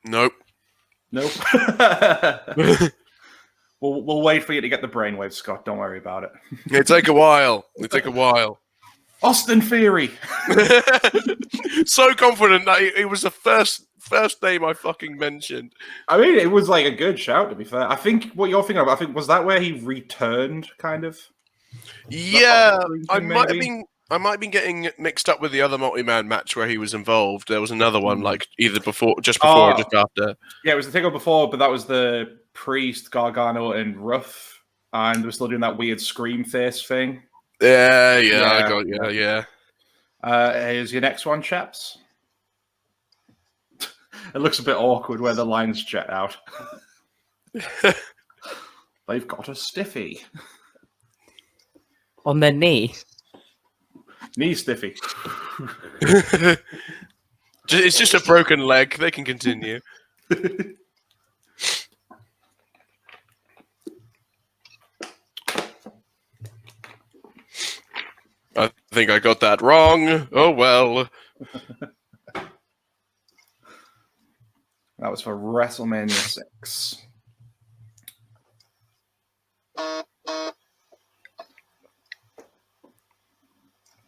Nope. Nope. We'll wait for you to get the brainwaves, Scott. Don't worry about it. It take a while. It take a while. Austin Theory. So confident that it was the first name I fucking mentioned. I mean, it was like a good shout, to be fair. I think what you're thinking of, I think, was that where he returned, kind of? Yeah, I Thing, might maybe? have been getting mixed up with the other multi-man match where he was involved. There was another one, like either just before or just after. Yeah, it was the thing before, but that was the Priest, Gargano, and Ruff, and they were still doing that weird scream face thing. Yeah, I got yeah. Here's your next one, chaps. It looks a bit awkward where the lines jet out. They've got a stiffy. On their knee. Knee stiffy. It's just a broken leg. They can continue. I think I got that wrong. Oh, well. That was for WrestleMania 6.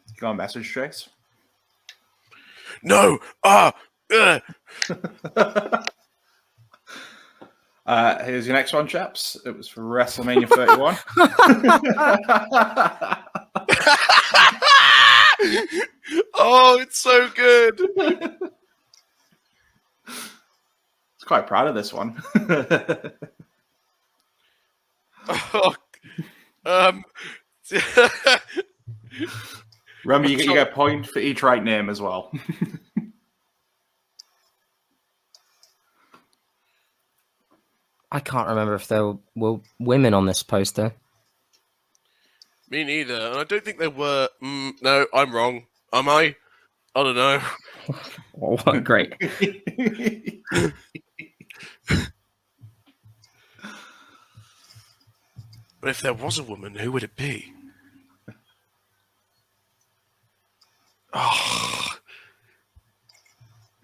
You got a message, Jace? No. Here's your next one, chaps. It was for WrestleMania 31. Oh, it's so good. Quite proud of this one. Remember, you get a point for each right name as well. I can't remember if there were women on this poster. Me neither. And I don't think there were. No, I'm wrong. Am I? I don't know. Oh, great. But if there was a woman, who would it be? Oh.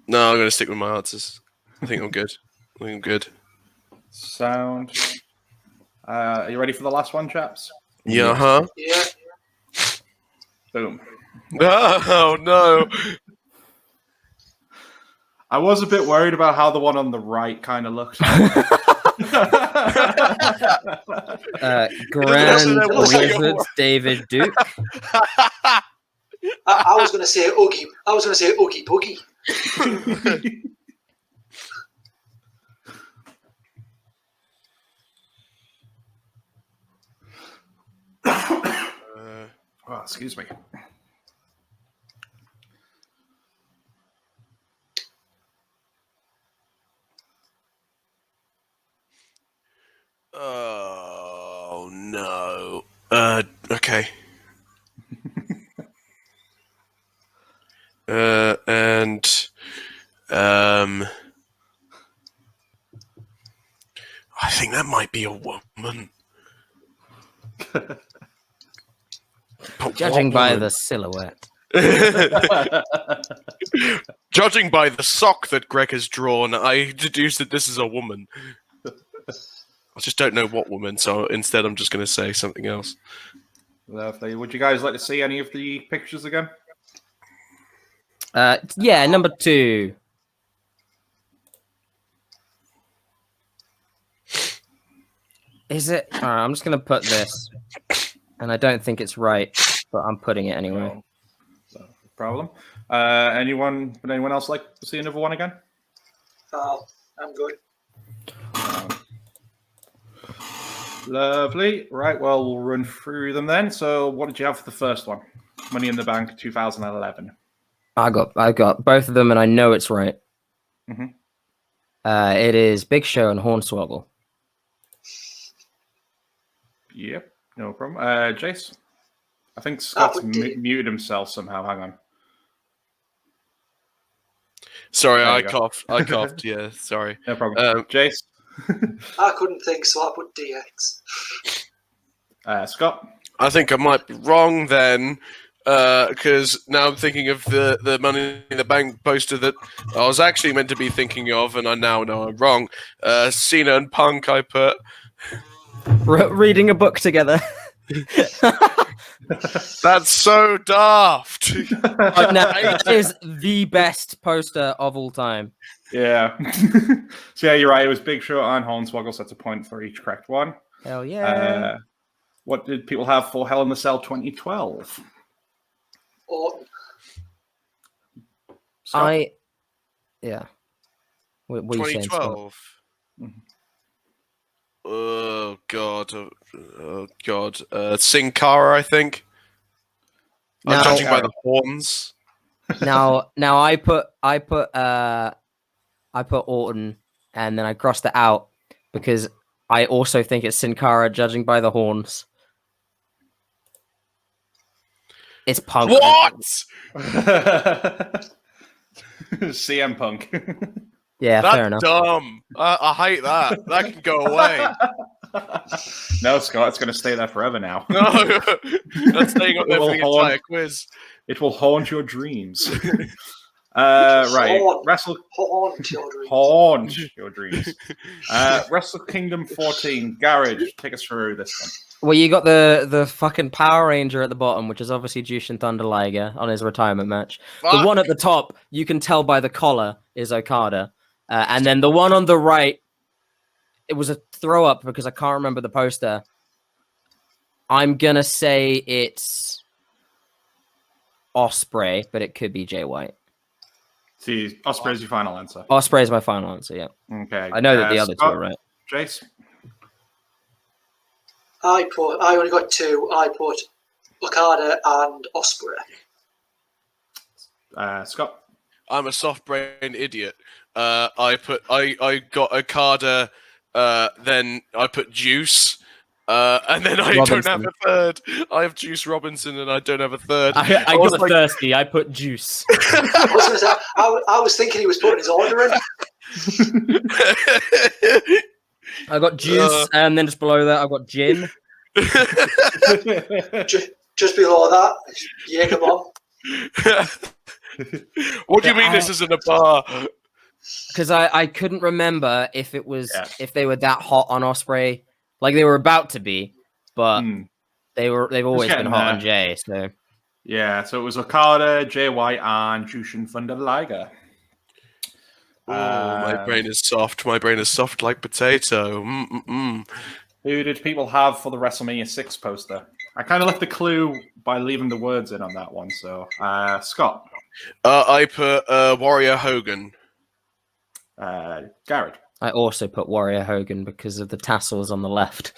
No, I'm going to stick with my answers. I think I'm good. Sound. Are you ready for the last one, chaps? Yeah, huh? Yeah. Boom. Oh, no. I was a bit worried about how the one on the right kind of looked. Grand Wizard David Duke. I was going to say Oogie. I was going to say Oogie Boogie. Oh, excuse me. Oh, no. Okay. I think that might be a woman. Judging by the silhouette. Judging by the sock that Greg has drawn, I deduce that this is a woman. I just don't know what woman, so instead I'm just going to say something else. Lovely. Would you guys like to see any of the pictures again? Yeah, number 2. Is it? All right, I'm just going to put this. And I don't think it's right, but I'm putting it anyway. No problem. Would anyone else like to see another one again? I'm good. Lovely. Right, well, we'll run through them then. So what did you have for the first one? Money in the Bank 2011. I got both of them, and I know it's right. Mm-hmm. It is Big Show and Hornswoggle. Yep, no problem. Jace? I think Scott's muted himself somehow. Hang on. Sorry, I coughed. Yeah, sorry. No problem. Jace? I couldn't think, so I put DX. Scott? I think I might be wrong then, because now I'm thinking of the Money in the Bank poster that I was actually meant to be thinking of, and I now know I'm wrong. Cena and Punk, I put. Reading a book together. That's so daft. No, it is the best poster of all time. Yeah. So yeah, you're right. It was Big Show and Hornswoggle. So that's a point for each correct one. Hell yeah. What did people have for Hell in the Cell 2012? Orton. Scott? Yeah. What are you saying, Scott? 2012. Oh god. Sin Cara, I think. I'm Now- judging by the horns. Now I put Orton and then I crossed it out because I also think it's Sin Cara, judging by the horns. It's Punk. What? CM Punk. Yeah, fair That's enough. dumb. I hate that. That can go away. No, Scott, it's going to stay there forever now. No, that's staying up there for the entire quiz. It will haunt your dreams. Right. Haunt your dreams. Wrestle Kingdom 14. Garrod, take us through this one. Well, you got the fucking Power Ranger at the bottom, which is obviously Jushin Thunder Liger on his retirement match. Fuck. The one at the top, you can tell by the collar, is Okada. And then the one on the right, it was a throw up because I can't remember the poster. I'm going to say it's Ospreay, but it could be Jay White. See, Ospreay's your final answer. Ospreay is my final answer, yeah. Okay. I know that the other two Scott, are right. Jace? I only got two. I put Okada and Ospreay. Scott? I'm a soft brain idiot. I got Okada, then I put Juice, and then I don't have a third. I have Juice Robinson, and I don't have a third. I got thirsty. I put Juice. I was going to say, I was thinking he was putting his order in. I got Juice, and then just below that, I got Gin. Just below that, Jaeger Bomb. What do you mean this isn't a bar? Because I couldn't remember if it was if they were that hot on Ospreay, like they were about to be, but they've always been hot on Jay. So yeah, so it was Okada, Jay White, and Jushin Thunder Liger. My brain is soft. My brain is soft like potato. Who did people have for the WrestleMania 6 poster? I kind of left the clue by leaving the words in on that one. So, Scott. I put Warrior Hogan. Garrod. I also put Warrior Hogan because of the tassels on the left.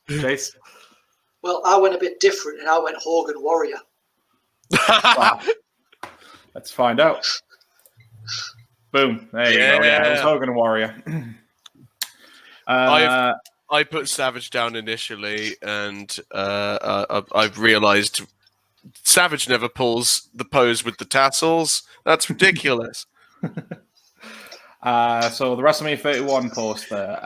Jace. Well, I went a bit different and I went Hogan Warrior. Wow. Let's find out. Boom. There you go. Yeah, it was Hogan Warrior. I put Savage down initially, and I've realised Savage never pulls the pose with the tassels. That's ridiculous. So the WrestleMania 31 poster.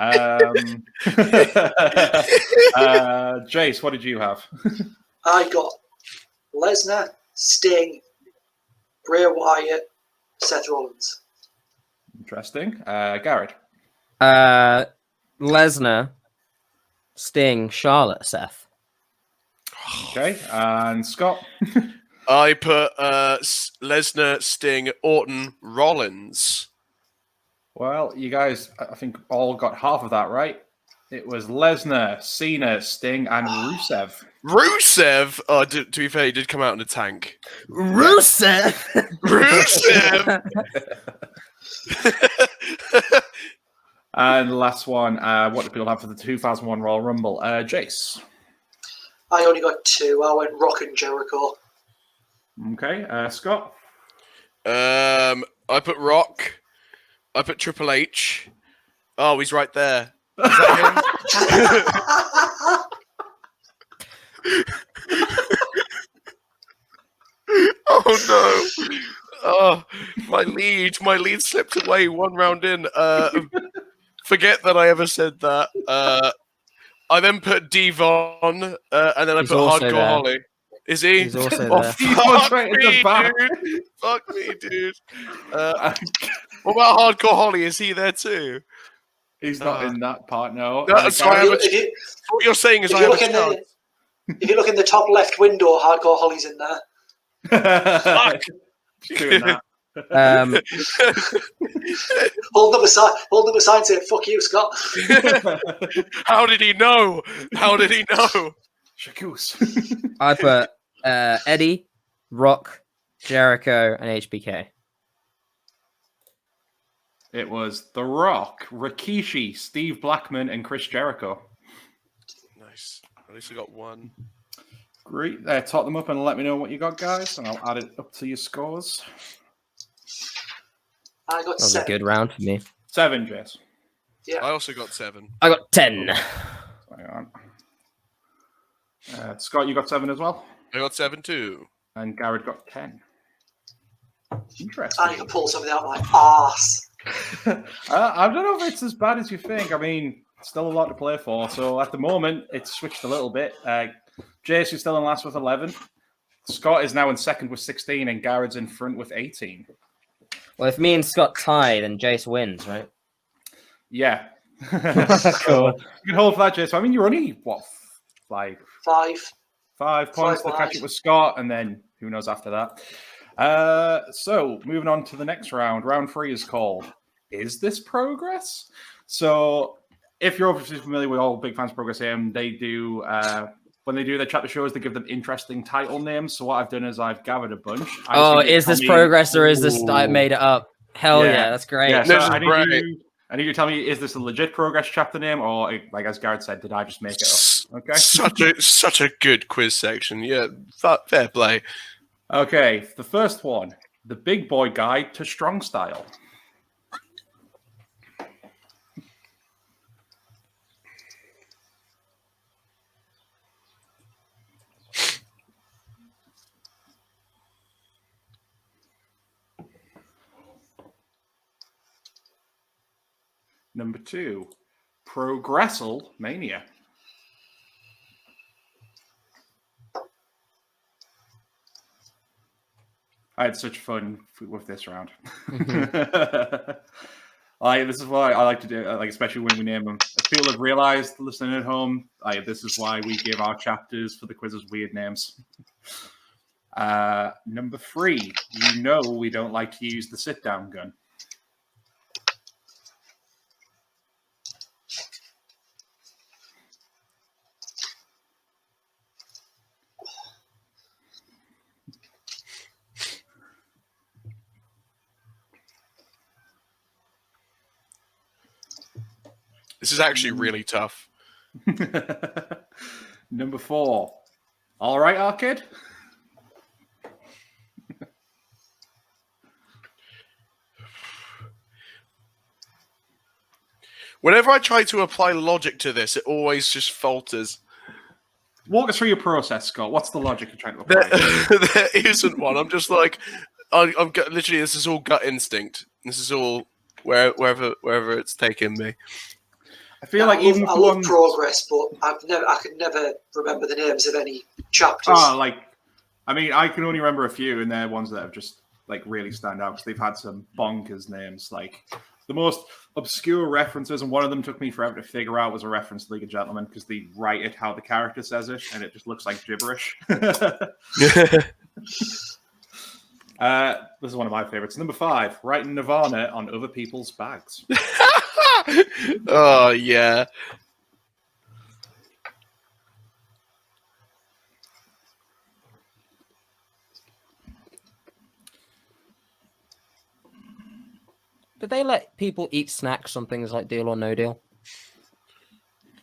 Jace, what did you have? I got Lesnar, Sting, Bray Wyatt, Seth Rollins. Interesting. Garrod. Lesnar, Sting, Charlotte, Seth. Okay, and Scott. I put Lesnar, Sting, Orton, Rollins. Well, you guys, I think, all got half of that right. It was Lesnar, Cena, Sting, and Rusev. Rusev? Oh, to be fair, he did come out in a tank. Rusev! Rusev! And the last one, what do people have for the 2001 Royal Rumble? Jace. I only got two. I went Rock and Jericho. Okay, Scott. I put Rock. I put Triple H. Oh, he's right there. Is that him? Oh no! Oh, my lead slipped away one round in. Forget that I ever said that. I then put Devon, and then I put Hardcore there. Holly. Is he? He's also Oh, there. Devon's right at the back. Dude. Fuck me, dude. What about Hardcore Holly? Is he there too? He's not in that part, no. That's why what you're saying is I have a chance. If you look in the top left window, Hardcore Holly's in there. Fuck! Doing that. Holding up a sign saying, fuck you, Scott. How did he know? How did he know? Shakus. I put Eddie, Rock, Jericho, and HBK. It was The Rock, Rikishi, Steve Blackman, and Chris Jericho. Nice. At least I got one. Great. Top them up and let me know what you got, guys, and I'll add it up to your scores. I got That was 7. a good round for me. 7, Jess. Yeah. I also got 7. I got 10. Hang on. Scott, you got 7 as well? I got 7 too. And Garrod got 10. Interesting. I can pull something out of my arse. I don't know if it's as bad as you think. I mean, still a lot to play for. So at the moment, it's switched a little bit. Jace is still in last with 11. Scott is now in second with 16, and Garrod's in front with 18. Well, if me and Scott tie, then Jace wins, right? Yeah. Cool. You can hold for that, Jace. I mean, you're only, what, like 5. 5 points to catch it with Scott, and then who knows after that. So moving on to the next round. Round 3 is called Is This Progress? So if you're obviously familiar with all big fans of Progress AM, they do when they do their chapter shows, they give them interesting title names. So what I've done is I've gathered a bunch. Is this progress or is this I made it up? Hell yeah, that's great. Yeah, so This is I need you to tell me, is this a legit Progress chapter name, or like as Garrod said, did I just make it up? Okay. Such a good quiz section. Yeah, fair play. Okay, the first one, the Big Boy Guide to Strong Style. Number 2, PROGRESSlemania. I had such fun with this round. This is why I like to do, especially when we name them. As people have realized, listening at home, this is why we give our chapters for the quizzes weird names. Number 3, you know we don't like to use the sit-down gun. This is actually really tough. Number 4. All right, Arcade. Whenever I try to apply logic to this, it always just falters. Walk us through your process, Scott. What's the logic you're trying to apply? There isn't one. I'm just like, I'm literally, this is all gut instinct. This is all wherever it's taken me. I feel like even I love Progress, but I could never remember the names of any chapters. I can only remember a few, and they're ones that have just really stand out because they've had some bonkers names. Like the most obscure references, and one of them took me forever to figure out, was a reference to League of Gentlemen because they write it how the character says it, and it just looks like gibberish. This is one of my favorites. Number 5, writing Nirvana on other people's bags. Oh, yeah. Did they let people eat snacks on things like Deal or No Deal?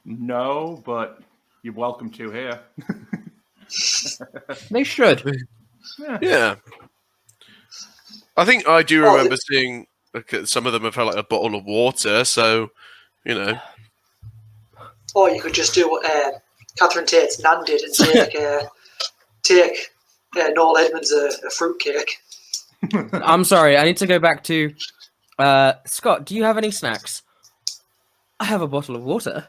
No, but you're welcome to here. They should. Yeah. I think I do remember seeing some of them have had a bottle of water, so, you know. Or you could just do what Catherine Tate's nan did and take Noel Edmonds a fruitcake. I'm sorry, I need to go back to Scott. Do you have any snacks? I have a bottle of water.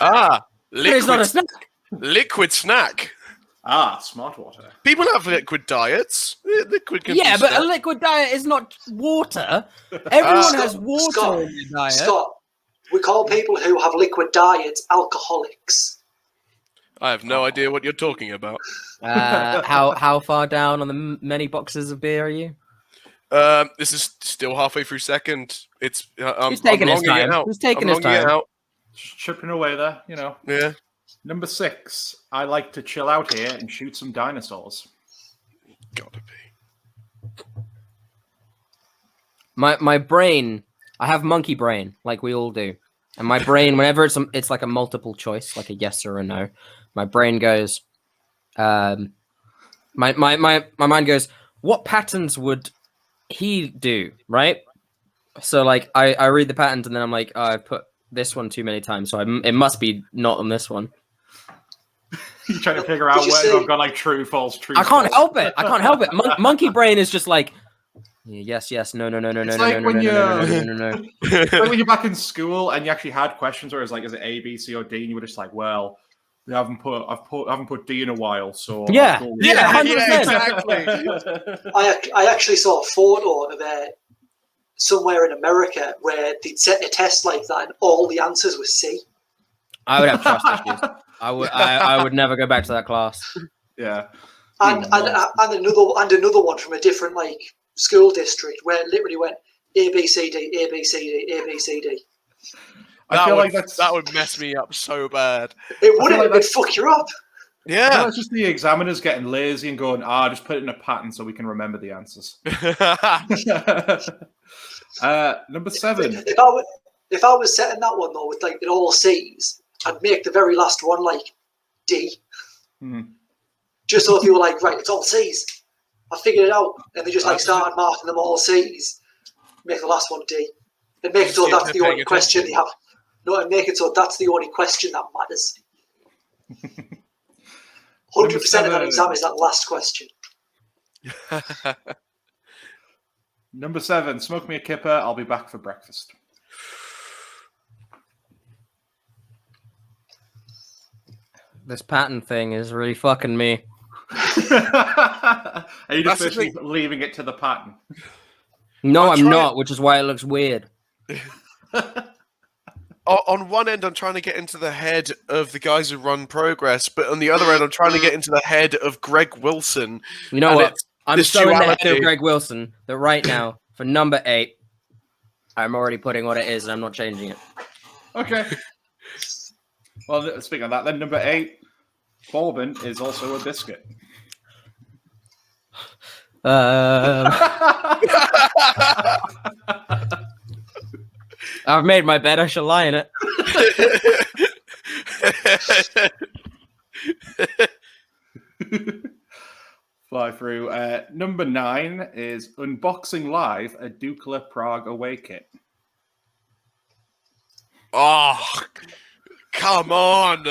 Liquid, it's not a snack. Liquid snack. Smart water. People have liquid diets. Liquid can be but snack. a liquid diet is not water. Everyone has water in their diet. Scott, We call people who have liquid diets alcoholics. I have no idea what you're talking about. How far down on the many boxes of beer are you? This is still halfway through second. It's He's taking his longing it time. out. He's taking I'm his longing it time. out. Just chipping away there, you know. Yeah. Number 6. I like to chill out here and shoot some dinosaurs. Gotta be. My brain, I have monkey brain, like we all do. And my brain, whenever it's like a multiple choice, like a yes or a no, my brain goes, my mind goes, what patterns would he do, right? So like I read the patterns and then I'm like, oh, I've put this one too many times, so it must be not on this one. You're trying to figure out whether I've got like true, false, true. I can't help it. I can't help it. Monkey brain is just like, yes, no. It's like when It's like when you're back in school and you actually had questions where it's like, is it A, B, C, or D? And you were just like, well, I haven't put D in a while, so Yeah, I'll go with yeah, D. 100%. Exactly. I actually saw a photo of somewhere in America where they'd set a test like that and all the answers were C. I would have trust issues. I would never go back to that class. Yeah. And another one from a different like school district where it literally went A B C D A B C D A B C D. I feel like that would mess me up so bad. It wouldn't. It'd fuck you up. Yeah. It's just the examiners getting lazy and going, just put it in a pattern so we can remember the answers. Number 7. If I was setting that one though with like it all C's, I'd make the very last one like D. Just so if you were like, right, it's all C's. I figured it out, and they just like started marking them all C's. Make the last one D, and make it so that's the only question they have. No, and make it so that's the only question that matters. 100% of that exam is that last question. Number 7. Smoke me a kipper. I'll be back for breakfast. This pattern thing is really fucking me. Are you just basically leaving it to the pattern? No, I'm not, which is why it looks weird. On one end, I'm trying to get into the head of the guys who run Progress, but on the other end, I'm trying to get into the head of Greg Wilson. You know what? I'm this so in the head duality. of Greg Wilson that right now, for number 8, I'm already putting what it is and I'm not changing it. Okay. Well, speaking of that, then number 8, Bourbon is also a biscuit. I've made my bed. I shall lie in it. Fly through. Number 9 is Unboxing Live, a Dukla Prague away kit. Oh, come on.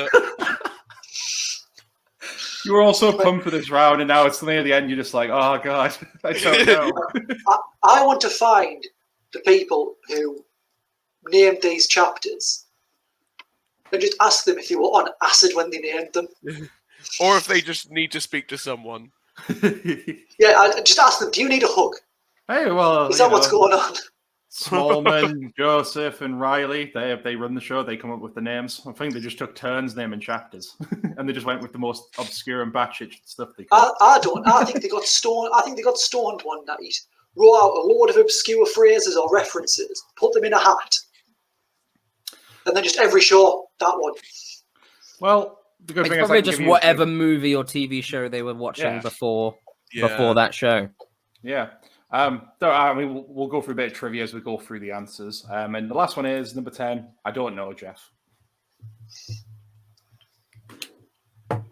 You were also pumped for this round, and now it's near the end. You're just like, oh, God, I don't know. I want to find the people who named these chapters and just ask them if they were on acid when they named them. Or if they just need to speak to someone. Yeah, I just ask them, do you need a hug? Hey, well, Is that what's going on? Smallman, Joseph, and Riley, they run the show. They come up with the names. I think they just took turns naming chapters, and they just went with the most obscure and batshit stuff they could. I think they got stoned. I think they got stoned one night. Wrote out a load of obscure phrases or references, put them in a hat, and then just every show that one. Well, the good It's thing is probably just whatever movie or TV show they were watching before that show. Yeah. I mean, we'll go through a bit of trivia as we go through the answers. And the last one is number 10. I don't know, Jeff. All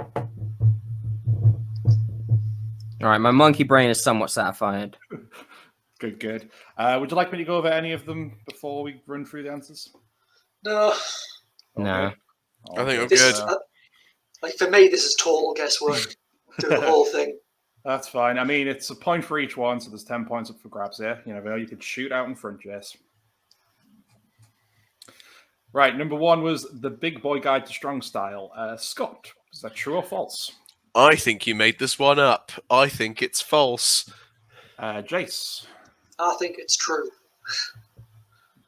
right, my monkey brain is somewhat satisfied. Good. Would you like me to go over any of them before we run through the answers? No. No. I think I'm This good. is, like for me, this is total guesswork. Doing the whole thing. That's fine. I mean, it's a point for each one, so there's 10 points up for grabs here. You never know. You could shoot out in front, Jace. Right, number 1 was The Big Boy Guide to Strong Style. Scott, is that true or false? I think you made this one up. I think it's false. Jace. I think it's true.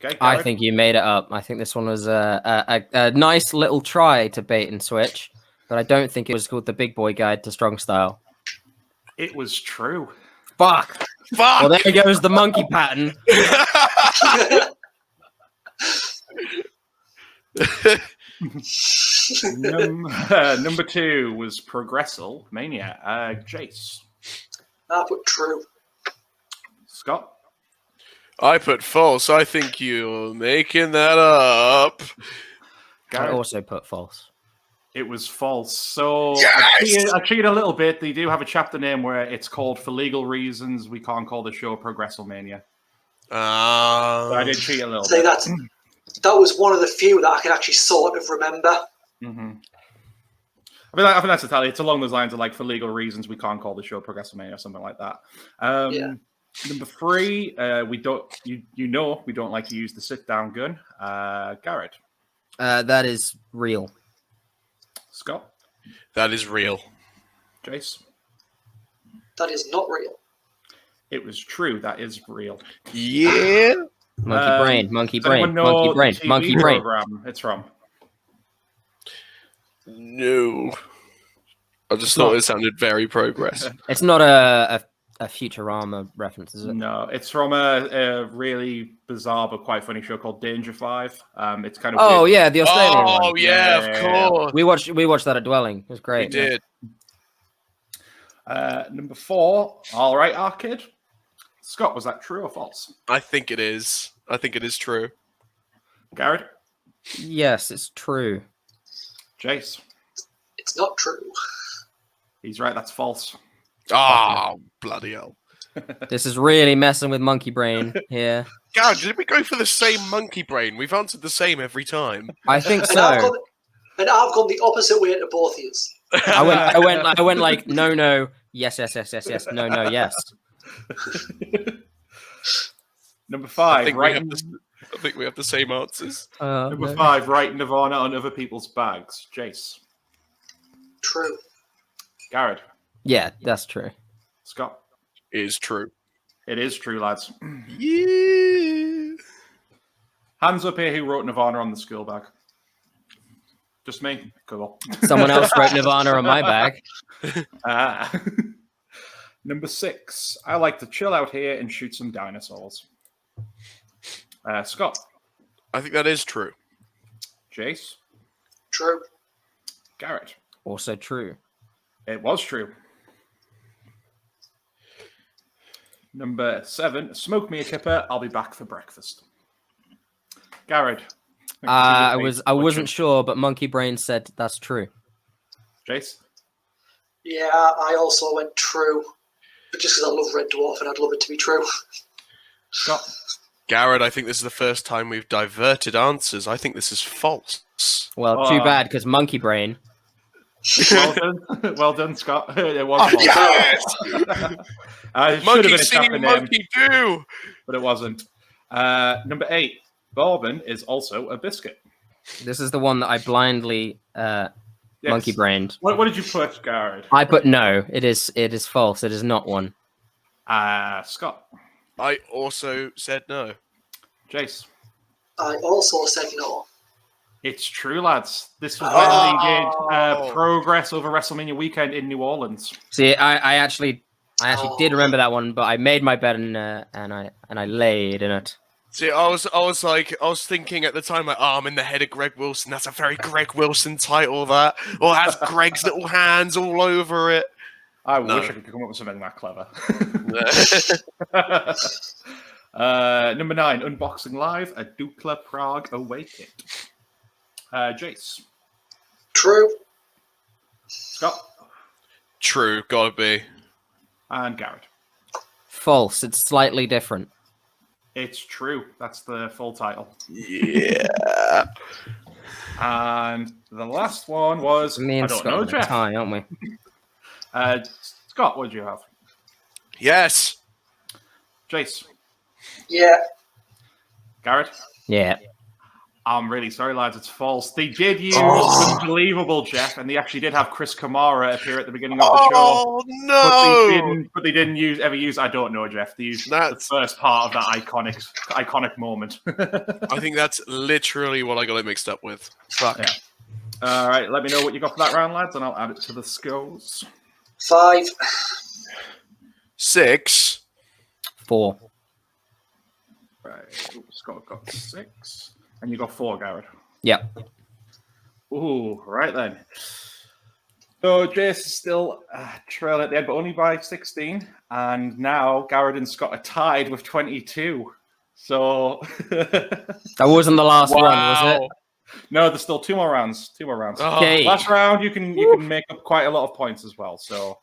Okay, I Garrod? think you made it up. I think this one was a nice little try to bait and switch, but I don't think it was called the Big Boy Guide to Strong Style. It was true. Fuck. Fuck! Well, there goes the monkey pattern. Number 2 was PROGRESSlemania. Jace. I put true. Scott. I put false. I think you're making that up. I Garrod. also put false. It was false. So Yes! I cheated a little bit. They do have a chapter name where it's called For Legal Reasons We Can't Call the Show PROGRESSlemania. So I did cheat a little See, bit. that was one of the few that I can actually sort of remember. Mm-hmm. I think that's Italian. It's along those lines of like, for legal reasons, we can't call the show PROGRESSlemania or something like that. Yeah. Number 3, we don't like to use the sit down gun. Garrod. That is real. Scott. That is real. Jace. That is not real. It was true. That is real. Yeah. Monkey brain, monkey Does anyone brain, know monkey the brain, TV monkey brain. program it's from? No. I just thought it sounded very progress. It's not a Futurama reference, is it? No, it's from a really bizarre but quite funny show called Danger 5. It's kind of Oh weird. yeah, the Australian one. Oh, yeah, of course. We watched that at Dwelling. It was great. We did. Number 4, All Right Arcade. Scott, was that true or false? I think it is. I think it is true. Garrod. Yes, it's true. Jace. It's not true. He's right. That's false. Oh, bloody hell. This is really messing with monkey brain here. God, did we go for the same monkey brain? We've answered the same every time. I think And I've so. gone the opposite way to both of you. I went like no, yes, no, yes. Number I 5, think, right. I think we have the same answers. Number No. 5, write Nirvana on other people's bags. Jace. True. Garrod. Yeah, that's true. Scott. It is true. It is true, lads. Yeah. Hands up here who wrote Nirvana on the school bag. Just me? Cool. Someone else wrote Nirvana on my bag. Number 6, I like to chill out here and shoot some dinosaurs. Scott. I think that is true. Jace. True. Garrod. Also true. It was true. Number 7, smoke me a kipper. I'll be back for breakfast. Garrod. I wasn't sure, but monkey brain said that's true. Jace. Yeah, I also went true. But just because I love Red Dwarf and I'd love it to be true. Scott. Garrod, I think this is the first time we've diverted answers. I think this is false. Well, too bad because monkey brain. Well done. Well done, Scott. It was false. Yes! It should have Monkey been a singing, chapter name, monkey do! but it wasn't. Number 8, bourbon is also a biscuit. This is the one that I blindly Yes. monkey brained. What did you put, Garrod? I put no. It is false. It is not one. Scott. I also said no. Jace. I also said no. It's true, lads. This was when they did Progress over WrestleMania weekend in New Orleans. See, I actually did remember that one, but I made my bed and I laid in it. See, I was thinking at the time, like, I'm in the head of Greg Wilson. That's a very Greg Wilson title, that. Or has Greg's little hands all over it. I wish I could come up with something that clever. Number 9, Unboxing Live, a Dukla Prague away kit. Jace. True. Scott. True, gotta be. And Garrod. False. It's slightly different. It's true. That's the full title. Yeah. And the last one was Me and I don't Scott know, are a Jeff. tie, aren't we? Scott, what did you have? Yes. Jace. Yeah. Garrod. Yeah. I'm really sorry, lads. It's false. They did use Unbelievable Jeff, and they actually did have Chris Kamara appear at the beginning of the show. Oh no! But they didn't ever use. I don't know, Jeff. They used the first part of that iconic moment. I think that's literally what I got it mixed up with. Fuck. Yeah. All right, let me know what you got for that round, lads, and I'll add it to the scores. 5. 6. 4. Right, Scott got 6, and you got 4, Garrod. Yep. Ooh, right then. So Jace is still trailing at the end, but only by 16. And now Garrod and Scott are tied with 22. So that wasn't the last one, was it? No, there's still 2 more rounds. 2 more rounds. Okay. Last round, you can make up quite a lot of points as well. So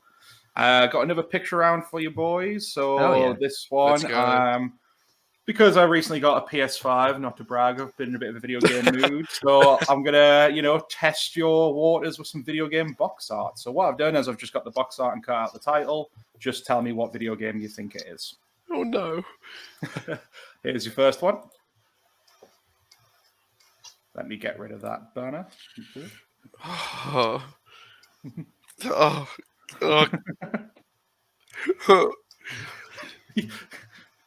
got another picture round for you boys. So this one, because I recently got a PS5, not to brag, I've been in a bit of a video game mood. So I'm gonna, test your waters with some video game box art. So what I've done is I've just got the box art and cut out the title. Just tell me what video game you think it is. Oh no. Here's your first one. Let me get rid of that banner.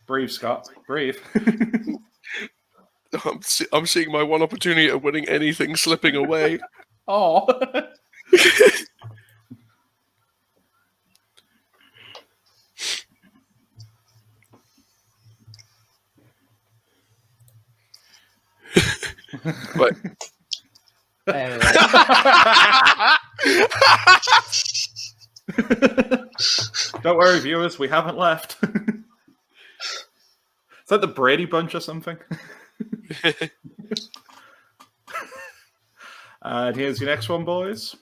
Breathe, Scott. Breathe. I'm seeing my one opportunity of winning anything slipping away. Oh. But don't worry, viewers, we haven't left. Is that the Brady Bunch or something? And here's your next one, boys.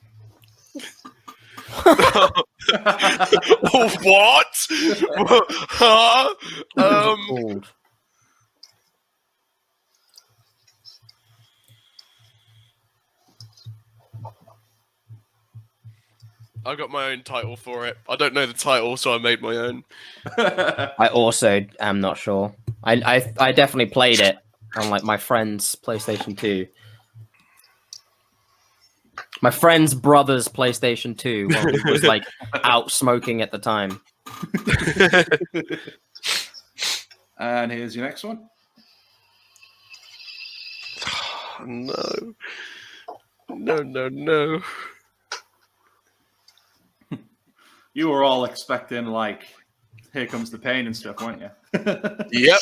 What? Huh? I got my own title for it. I don't know the title, so I made my own. I also am not sure. I definitely played it on my friend's PlayStation 2. My friend's brother's PlayStation 2 while he was out smoking at the time. And here's your next one. No. No. You were all expecting, Here Comes the Pain and stuff, weren't you? Yep.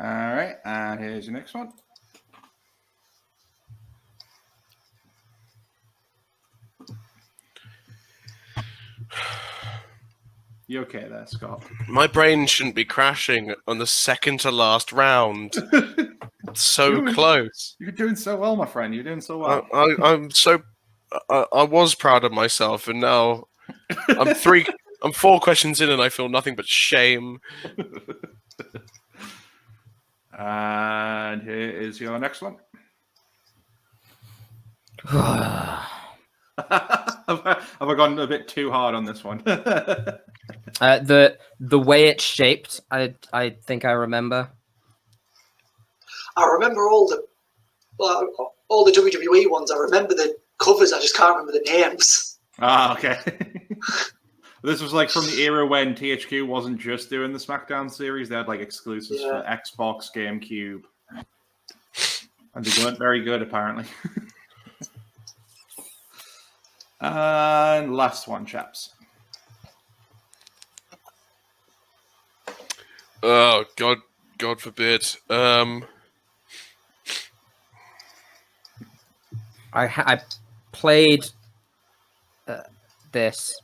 All right, and here's your next one. You okay there, Scott? My brain shouldn't be crashing on the second to last round. Close. You're doing so well, my friend. You're doing so well. I was proud of myself, and now I'm 4 questions in, and I feel nothing but shame. And here is your next one. Have I gone a bit too hard on this one? The way it's shaped, I think I remember. I remember all the WWE ones. I remember the covers. I just can't remember the names. Ah, okay. This was from the era when THQ wasn't just doing the SmackDown series. They had exclusives for Xbox, GameCube. And they weren't very good, apparently. And last one, chaps. Oh, God forbid. I played this.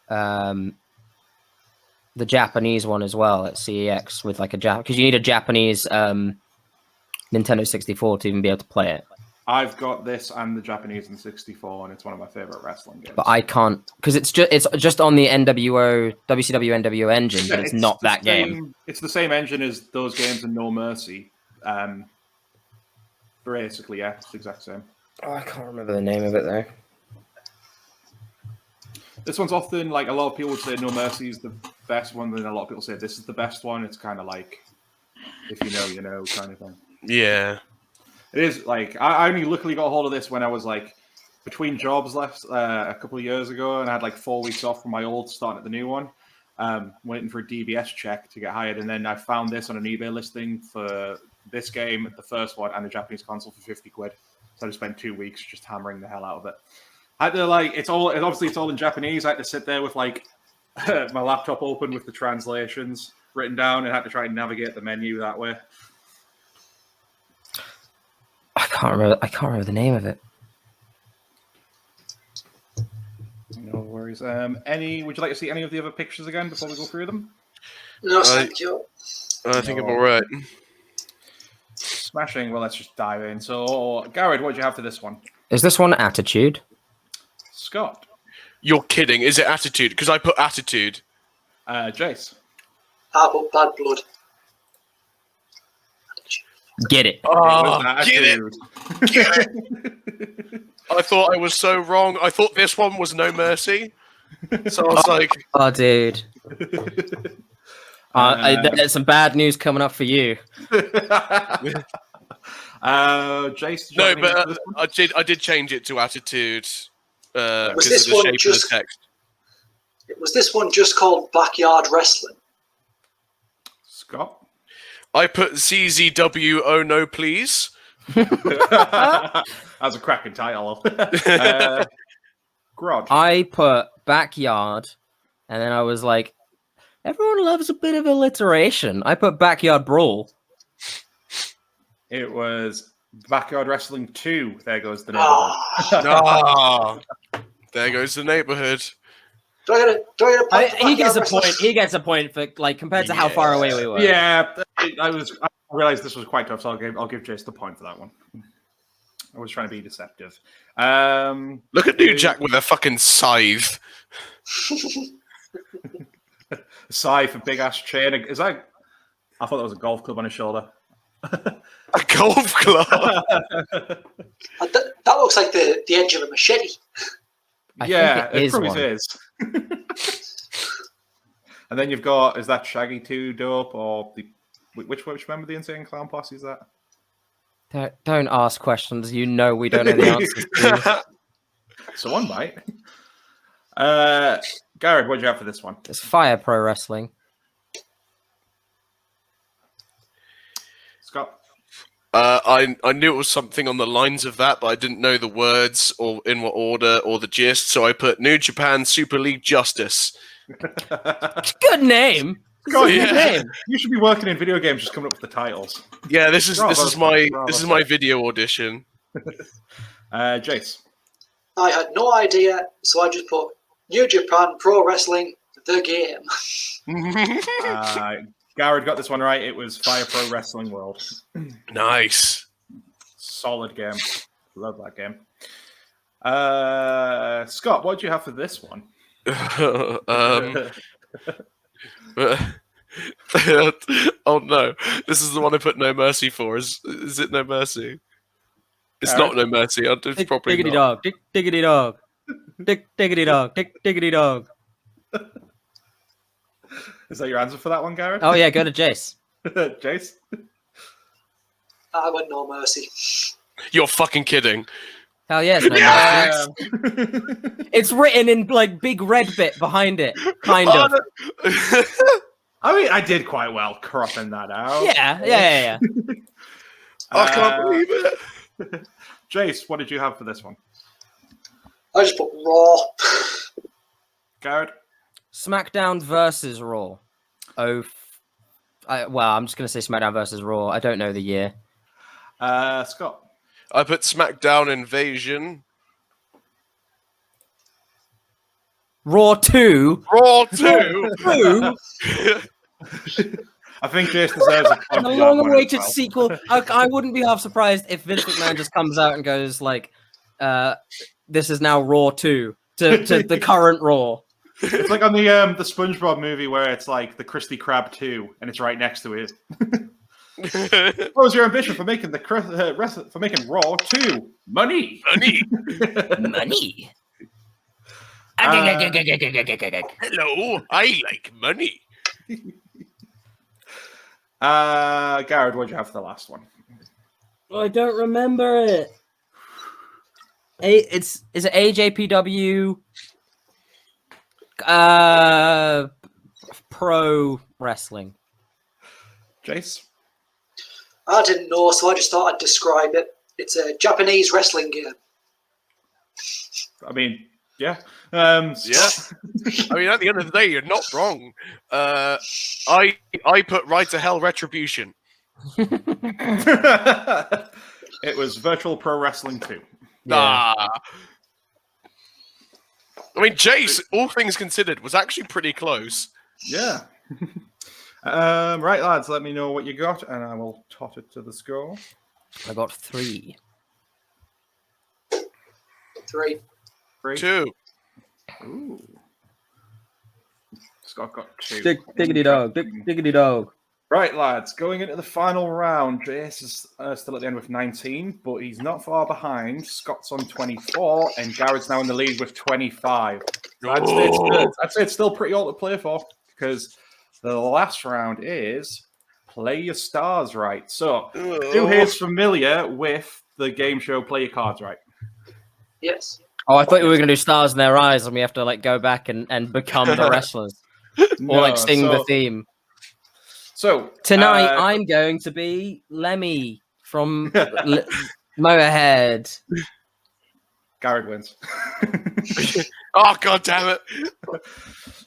The Japanese one as well at CEX with a because you need a Japanese Nintendo 64 to even be able to play it. I've got this and the Japanese in 64, and it's one of my favorite wrestling games. But I can't because it's just on the WCW NWO engine, but it's not that game. It's the same engine as those games in No Mercy. Basically, yeah, it's the exact same. Oh, I can't remember the name of it though. This one's often like a lot of people would say No Mercy is the best one, then a lot of people say this is the best one. It's kind of like if you know, you know, kind of thing. Yeah. It is like I only luckily got a hold of this when I was like between jobs left a couple of years ago, and I had like 4 weeks off from my old, starting at the new one, waiting for a DBS check to get hired, and then I found this on an eBay listing for this game, the first one, and the Japanese console for 50 quid. So I just spent 2 weeks just hammering the hell out of it. I had to like it's all in Japanese. I had to sit there with like my laptop open with the translations written down, and had to try and navigate the menu that way. I can't remember the name of it. No worries. Would you like to see any of the other pictures again before we go through them? No, thank you. I think I'm all right. Smashing. Well, let's just dive in. So, Garrod, what do you have for this one? Is this one Attitude? Scott. You're kidding. Is it Attitude? Because I put Attitude. Jace. I put Bad Blood. Get it. Oh, get it. Get it. I thought I was so wrong. I thought this one was No Mercy. So I was like... Oh, dude. There's some bad news coming up for you. Jace. No, but I did change it to Attitude because of the shape of the text. Was this one just called Backyard Wrestling? Scott. I put CZW. Oh no, please. That's a cracking title. Grod. I put Backyard, and then I was like, everyone loves a bit of alliteration. I put Backyard Brawl. It was Backyard Wrestling 2. There goes the neighborhood. There goes the neighborhood. Do I get a point? He gets a point. He gets a point for like compared to how far away we were. Yeah, I realized this was quite tough, so I'll give Jace the point for that one. I was trying to be deceptive. Look at New Jack with a fucking scythe. Scythe, a big ass chain. Is that? I thought that was a golf club on his shoulder. A golf club. That looks like the edge of a machete. Yeah, it probably one. is. And then you've got, is that Shaggy 2 dope, or which member of the Insane Clown Posse is that? Don't ask questions you know we don't know the answers to. So one might. Garrod, what do you have for this one? It's Fire Pro Wrestling. Scott? I knew it was something on the lines of that, but I didn't know the words or in what order or the gist, so I put New Japan Super League Justice. Good name. God, yeah. Good name. You should be working in video games, just coming up with the titles. Yeah, this is my video audition. Jace. I had no idea, so I just put New Japan Pro Wrestling the game. Garrod got this one right. It was Fire Pro Wrestling World. Nice. Solid game. Love that game. Scott, what do you have for this one? Oh no. This is the one I put No Mercy for. Is it No Mercy? It's not No Mercy. It's probably diggity not. dog. Diggity dog. Diggity dog. Diggity dog. Is that your answer for that one, Garrod? Oh yeah, go to Jace. Jace? I went No Mercy. You're fucking kidding. Hell yes, No Mercy. It's written in like big red bit behind it, kind of. I mean, I did quite well cropping that out. Yeah. I can't believe it. Jace, what did you have for this one? I just put Raw. Garrod? SmackDown versus Raw. Well, I'm just going to say SmackDown versus Raw. I don't know the year. Scott? I put SmackDown Invasion. Raw 2. Raw 2. I think Jace deserves a point. A for that one as long-awaited well. sequel. I wouldn't be half surprised if Vince McMahon just comes out and goes like, "This is now Raw 2 to the current Raw." It's like on the SpongeBob movie where it's like the Krusty Krab 2, and it's right next to it. What was your ambition for making for making Raw 2? Money. Money. Hello, I like money. Garrod, what'd you have for the last one? I don't remember it. Is it AJPW? Pro wrestling. Jace? I didn't know, so I just thought I'd describe it. It's a Japanese wrestling game. I mean, yeah. Yeah. I mean, at the end of the day, you're not wrong. I put Right to Hell Retribution. It was Virtual Pro Wrestling 2. Yeah. I mean, Jace, all things considered, was actually pretty close. Yeah. Right, lads, let me know what you got, and I will tot it to the score. I got 3. 3. 2. Ooh. Scott got 2. Diggity dog. Right, lads, going into the final round, Jace is still at the end with 19, but he's not far behind. Scott's on 24, and Garrett's now in the lead with 25. I'd say it's still pretty all to play for, because the last round is Play Your Stars Right. So, who here is familiar with the game show Play Your Cards Right? Yes. Oh, I thought you were going to do Stars in Their Eyes, and we have to like go back and become the wrestlers, or like sing the theme. So tonight, I'm going to be Lemmy from Motorhead. Garrod wins. Oh, god damn it.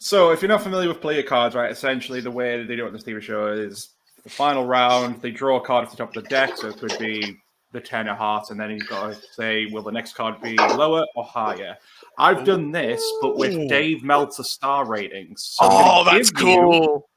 So, if you're not familiar with Play Your Cards Right, essentially the way they do it on this TV show is the final round, they draw a card off the top of the deck, so it could be the 10 of hearts, and then you've got to say, will the next card be lower or higher? I've done this, but with Dave Meltzer star ratings. So that's cool.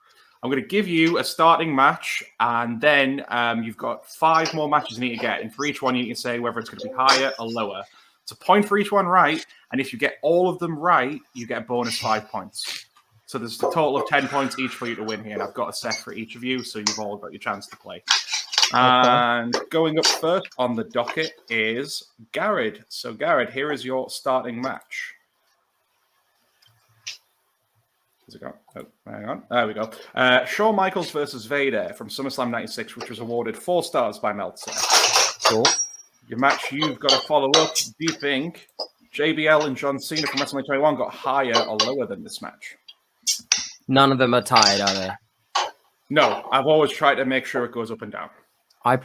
I'm going to give you a starting match, and then you've got 5 more matches you need to get. And for each one, you can say whether it's going to be higher or lower. It's a point for each one right, and if you get all of them right, you get a bonus 5 points. So there's a total of 10 points each for you to win here, and I've got a set for each of you, so you've all got your chance to play. And going up first on the docket is Garrod. So, Garrod, here is your starting match. Where's it go? Oh, hang on. There we go. Shawn Michaels versus Vader from SummerSlam 96, which was awarded 4 stars by Meltzer. Cool. Your match you've got to follow up. Do you think JBL and John Cena from WrestleMania 21 got higher or lower than this match? None of them are tied, are they? No, I've always tried to make sure it goes up and down. I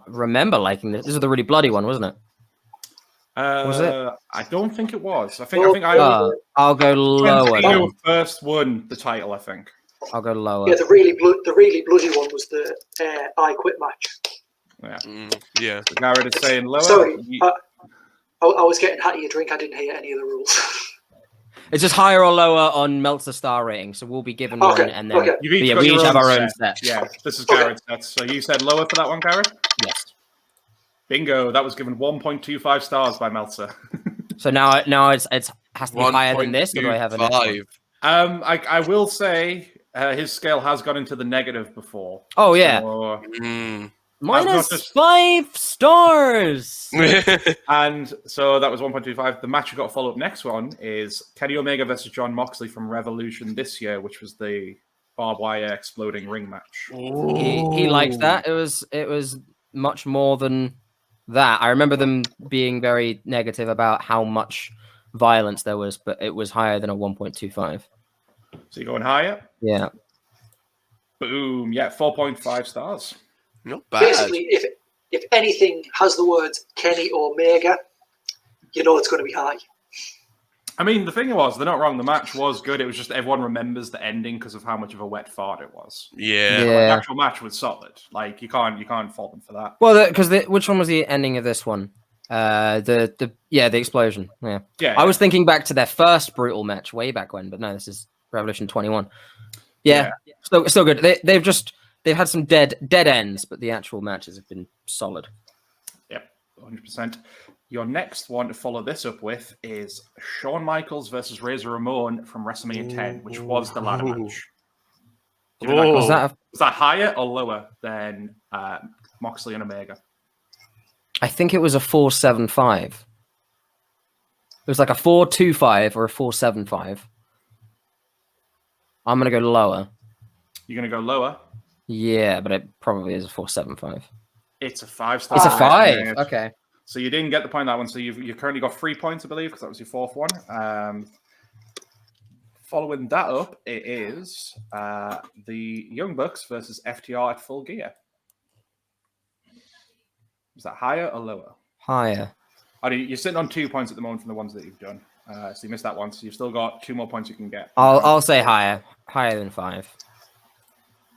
remember liking this. This is the really bloody one, wasn't it? Was it? I don't think it was. I'll go lower. Cena first won the title, I think. I'll go lower. Yeah, the really bloody one was the I Quit match. Yeah. Yeah. So Garrod is saying lower. Sorry, I was getting hat of your drink. I didn't hear any of the rules. It's just higher or lower on Meltzer star rating, so we'll be given one, and then we each have our own set. Yeah, this is Garrod's set. So you said lower for that one, Garrod? Yes. Bingo. That was given 1.25 stars by Meltzer. So now it has to be higher than this, or do I have a next one? I will say his scale has gone into the negative before. Oh yeah. So, minus 5 stars. And so that was 1.25. The match you got to follow up next one is Kenny Omega versus John Moxley from Revolution this year, which was the barbed wire exploding ring match. He liked that. It was much more than that. I remember them being very negative about how much violence there was, but it was higher than a 1.25. So you're going higher? Yeah. Boom. Yeah, 4.5 stars. Not bad. Basically, if anything has the words Kenny Omega, you know it's going to be high. I mean, the thing was, they're not wrong. The match was good. It was just everyone remembers the ending because of how much of a wet fart it was. Yeah. The actual match was solid. Like you can't fault them for that. Well, because which one was the ending of this one? The explosion. Yeah. I was thinking back to their first brutal match way back when, but no, this is Revolution 21. Yeah. Still good. They've had some dead ends, but the actual matches have been solid. Yep, 100%. Your next one to follow this up with is Shawn Michaels versus Razor Ramon from WrestleMania 10, which was the ladder match. Do you think was that higher or lower than Moxley and Omega? I think it was a 4.75. It was like a 4.25 or a 4.75. I'm gonna go lower. You're gonna go lower? Yeah, but it probably is a 4.75. It's a 5-star. It's a 5. Okay. So you didn't get the point on that one. So you've currently got 3 points, I believe, because that was your fourth one. Following that up, it is the Young Bucks versus FTR at Full Gear. Is that higher or lower? Higher. You're sitting on 2 points at the moment from the ones that you've done. So you missed that one. So you've still got 2 more points you can get. I'll say higher. Higher than 5.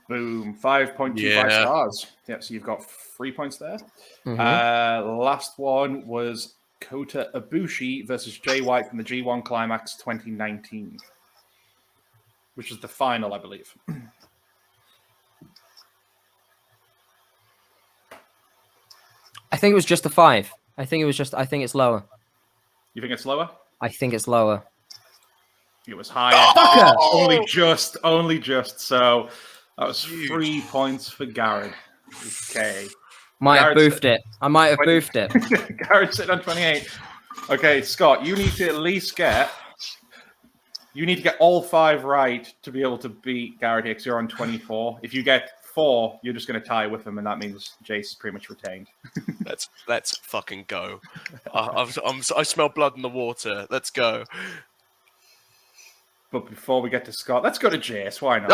Boom. 5.25 stars. Yep, so you've got 3 points there. Last one was Kota Ibushi versus Jay White from the G1 Climax 2019, which was the final, I believe. I think it was just a 5. I think it's lower. You think it's lower? I think it's lower. It was higher. Only just. So that was 3 points for Garrod. Okay. Might have boofed it. I might have boofed it. Garrod's sitting on 28. Okay, Scott, you need to at least get all 5 right to be able to beat Garrod here, because you're on 24. If you get 4, you're just going to tie with him, and that means Jace is pretty much retained. Let's fucking go. I smell blood in the water. Let's go. But before we get to Scott, let's go to Jace. Why not?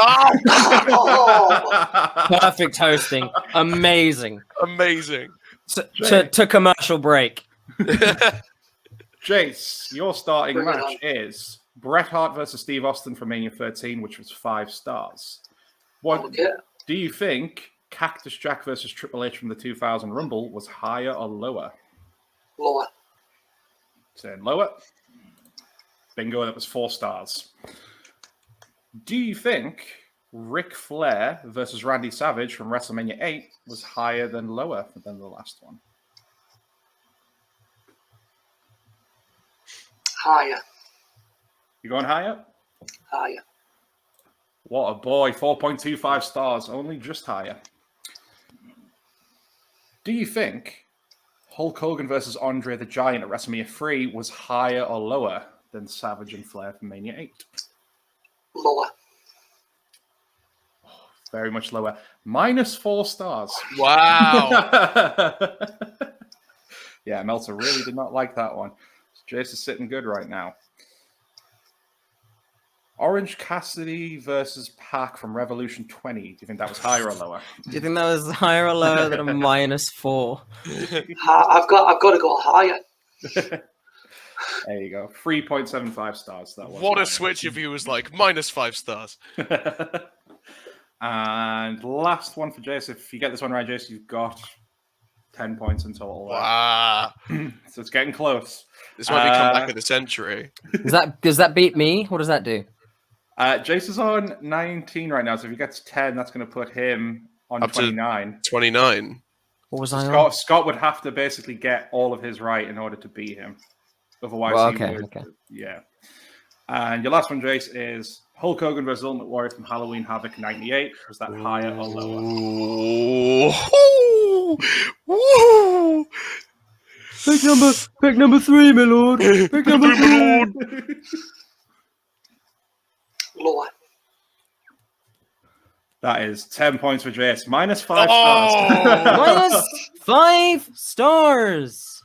Perfect hosting. Amazing. To commercial break. Jace, your starting match is Bret Hart versus Steve Austin from Mania 13, which was 5 stars. What do you think Cactus Jack versus Triple H from the 2000 Rumble was higher or lower? Lower. Saying lower. Bingo, that was 4 stars. Do you think Ric Flair versus Randy Savage from WrestleMania 8 was higher than lower than the last one? Higher. You going higher? Higher. What a boy. 4.25 stars. Only just higher. Do you think Hulk Hogan versus Andre the Giant at WrestleMania 3 was higher or lower than Savage and Flair from Mania 8? Lower. Very much lower. -4 stars. Wow. Yeah, Meltzer really did not like that one. Jace is sitting good right now. Orange Cassidy versus Pac from Revolution 20. Do you think that was higher or lower? Do you think that was higher or lower than a -4? I've got to go higher. There you go. 3.75 stars. That was what a switch if he was like -5 stars. And last one for Jace. If you get this one right, Jace, you've got 10 points in total. Wow. So it's getting close. This might be comeback of the century. Does that beat me? What does that do? Jace is on 19 right now, so if he gets 10, that's going to put him on Up 29. 29. What was I on? Scott would have to basically get all of his right in order to beat him. Otherwise, he would. Okay. Yeah. And your last one, Jace, is Hulk Hogan versus Ultimate Warrior from Halloween Havoc 98. Was that higher or lower? Ooh. Pick number 3, my lord. Pick number 3. Lower. That is 10 points for Jace. -5 stars. -5 stars.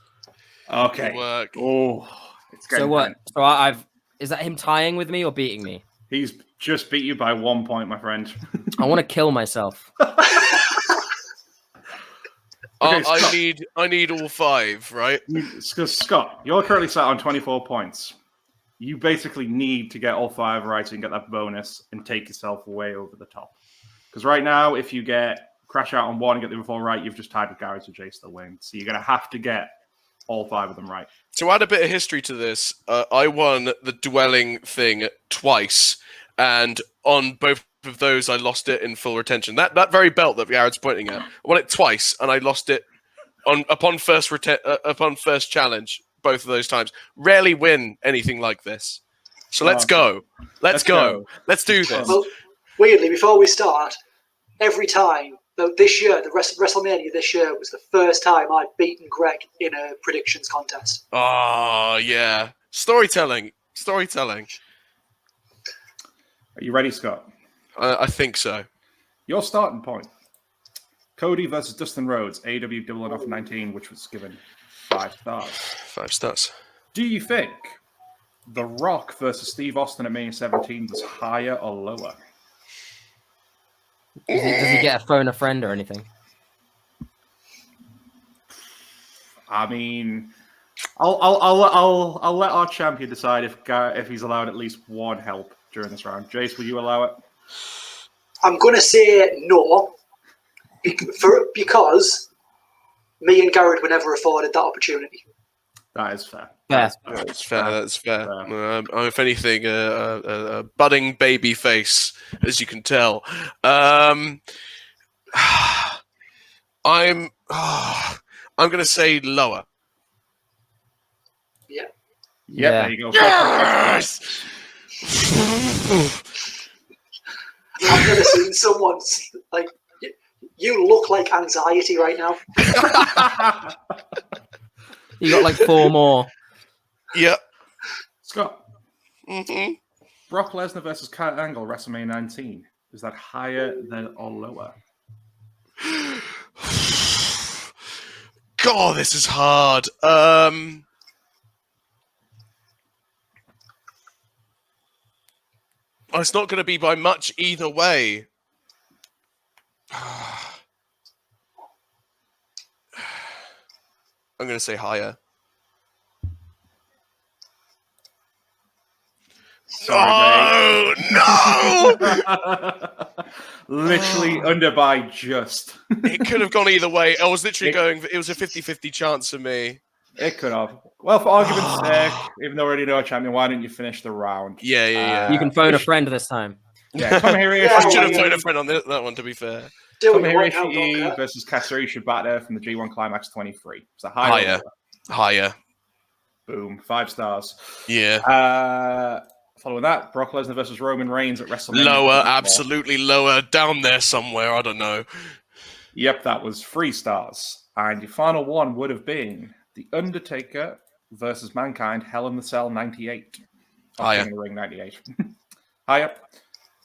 Okay. Good work. Oh, it's getting So what? So is that him tying with me or beating me? He's just beat you by 1 point, my friend. I want to kill myself. Okay, I need all 5, right? Because Scott, you're currently sat on 24 points. You basically need to get all 5 right so you can get that bonus and take yourself way over the top. Because right now, if you crash out on 1 and get the other 4 right, you've just tied with Garrod, so Jace the win. So you're going to have to get all 5 of them right. To add a bit of history to this, I won the dwelling thing twice, and on both of those, I lost it in full retention. That very belt that Garrod's pointing at, I won it twice, and I lost it upon first challenge. Both of those times. Rarely win anything like this. So let's go. Let's go. Let's do this. Well, weirdly, before we start, every time this year, the WrestleMania this year was the first time I'd beaten Greg in a predictions contest. Oh yeah, storytelling. Are you ready, Scott? I think so. Your starting point: Cody versus Dustin Rhodes, AEW Double or Nothing 19, which was given 5 stars. 5 stars. Do you think The Rock versus Steve Austin at Mania 17 was higher or lower? Does he get a phone a friend or anything? I mean, I'll let our champion decide if he's allowed at least one help during this round. Jace, will you allow it? I'm going to say no, because me and Garrod were never afforded that opportunity. That is fair. Yeah. That's fair. That's fair. If anything, a budding baby face, as you can tell. I'm going to say lower. Yeah. Yeah, there you go. Yes! I've never seen someone like you look like anxiety right now. You got like 4 more. Yep. Scott, Mm-hmm. Brock Lesnar versus Kurt Angle, WrestleMania 19. Is that higher than or lower? God, this is hard. It's not going to be by much either way. I'm going to say higher. Sorry, No! Literally under by just. It could have gone either way. I was literally going... It was a 50-50 chance for me. It could have. Well, for argument's sake, even though we already know a champion, why didn't you finish the round? Yeah. You can phone a friend this time. Yeah, come here. Yeah, I should have phoned a friend on that one, to be fair. Tomohiro Ishii versus Katsuri Shibata from the G1 Climax 23. It's a higher. Higher. Boom. 5 stars. Yeah. Following that, Brock Lesnar versus Roman Reigns at WrestleMania. Lower, absolutely lower. Down there somewhere, I don't know. Yep, that was 3 stars. And your final one would have been The Undertaker versus Mankind, Hell in the Cell 98. Higher. King of the Ring 98. Higher.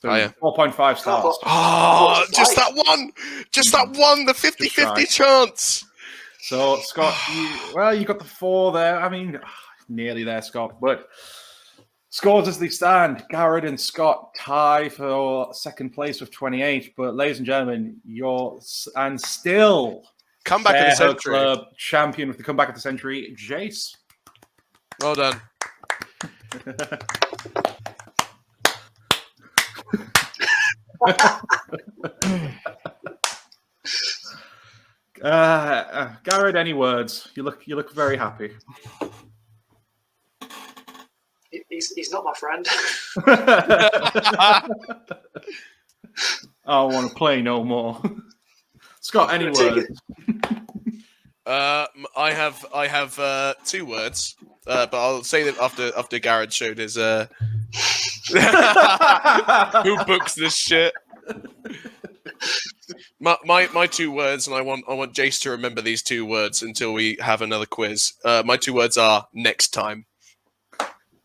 Boom. Higher. 4.5 stars. Oh, just that one. Just that one. The 50-50 chance. So, Scott, you got the 4 there. I mean, nearly there, Scott. But scores as they stand, Garrod and Scott tie for second place with 28. But, ladies and gentlemen, still Comeback of the century. Club champion with the comeback of the century, Jace. Well done. Garrod, any words? You look very happy. He's not my friend. I want to play no more. Scott, any words? I have 2 words, but I'll say that after Garrod showed his who books this shit. My 2 words, and I want Jace to remember these 2 words until we have another quiz. My 2 words are next time.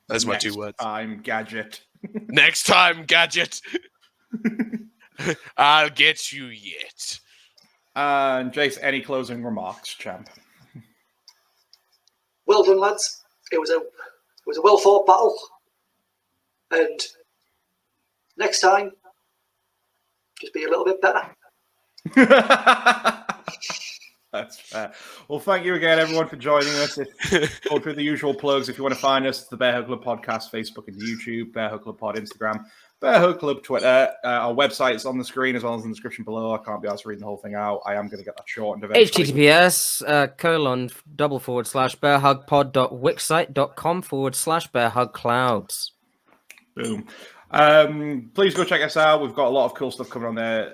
That's my 2 words. Next time, gadget. Next time, gadget. I'll get you yet. And Jace, any closing remarks, champ? Well done, lads. It was a well fought battle, and next time, just be a little bit better. That's fair. Well, thank you again, everyone, for joining us. Go through the usual plugs. If you want to find us, the Bearhug Club podcast, Facebook and YouTube, Bearhug Club pod, Instagram, Bearhug Club Twitter. Our website is on the screen as well as in the description below. I can't be asked to read the whole thing out. I am going to get that shortened eventually. https://bearhugpod.wixsite.com/bearhugclouds. Boom. Please go check us out. We've got a lot of cool stuff coming on there,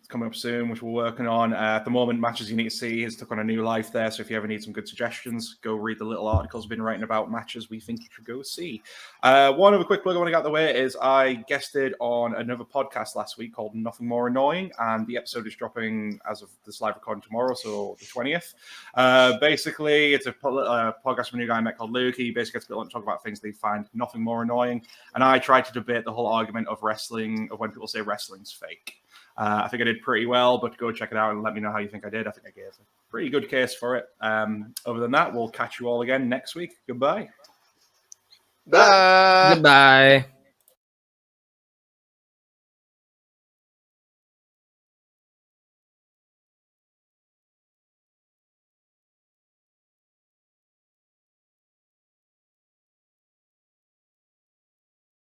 coming up soon, which we're working on. At the moment, Matches You Need to See has took on a new life there. So if you ever need some good suggestions, go read the little articles we've been writing about matches we think you should go see. One other quick plug I want to get out the way is I guested on another podcast last week called Nothing More Annoying, and the episode is dropping as of this live recording tomorrow, so the 20th. Basically, it's a podcast from a new guy I met called Luke. He basically gets to talk about things they find nothing more annoying, and I tried to debate the whole argument of wrestling, of when people say wrestling's fake. I think I did pretty well, but go check it out and let me know how you think I did. I think I gave a pretty good case for it. Other than that, we'll catch you all again next week. Goodbye. Bye. Goodbye.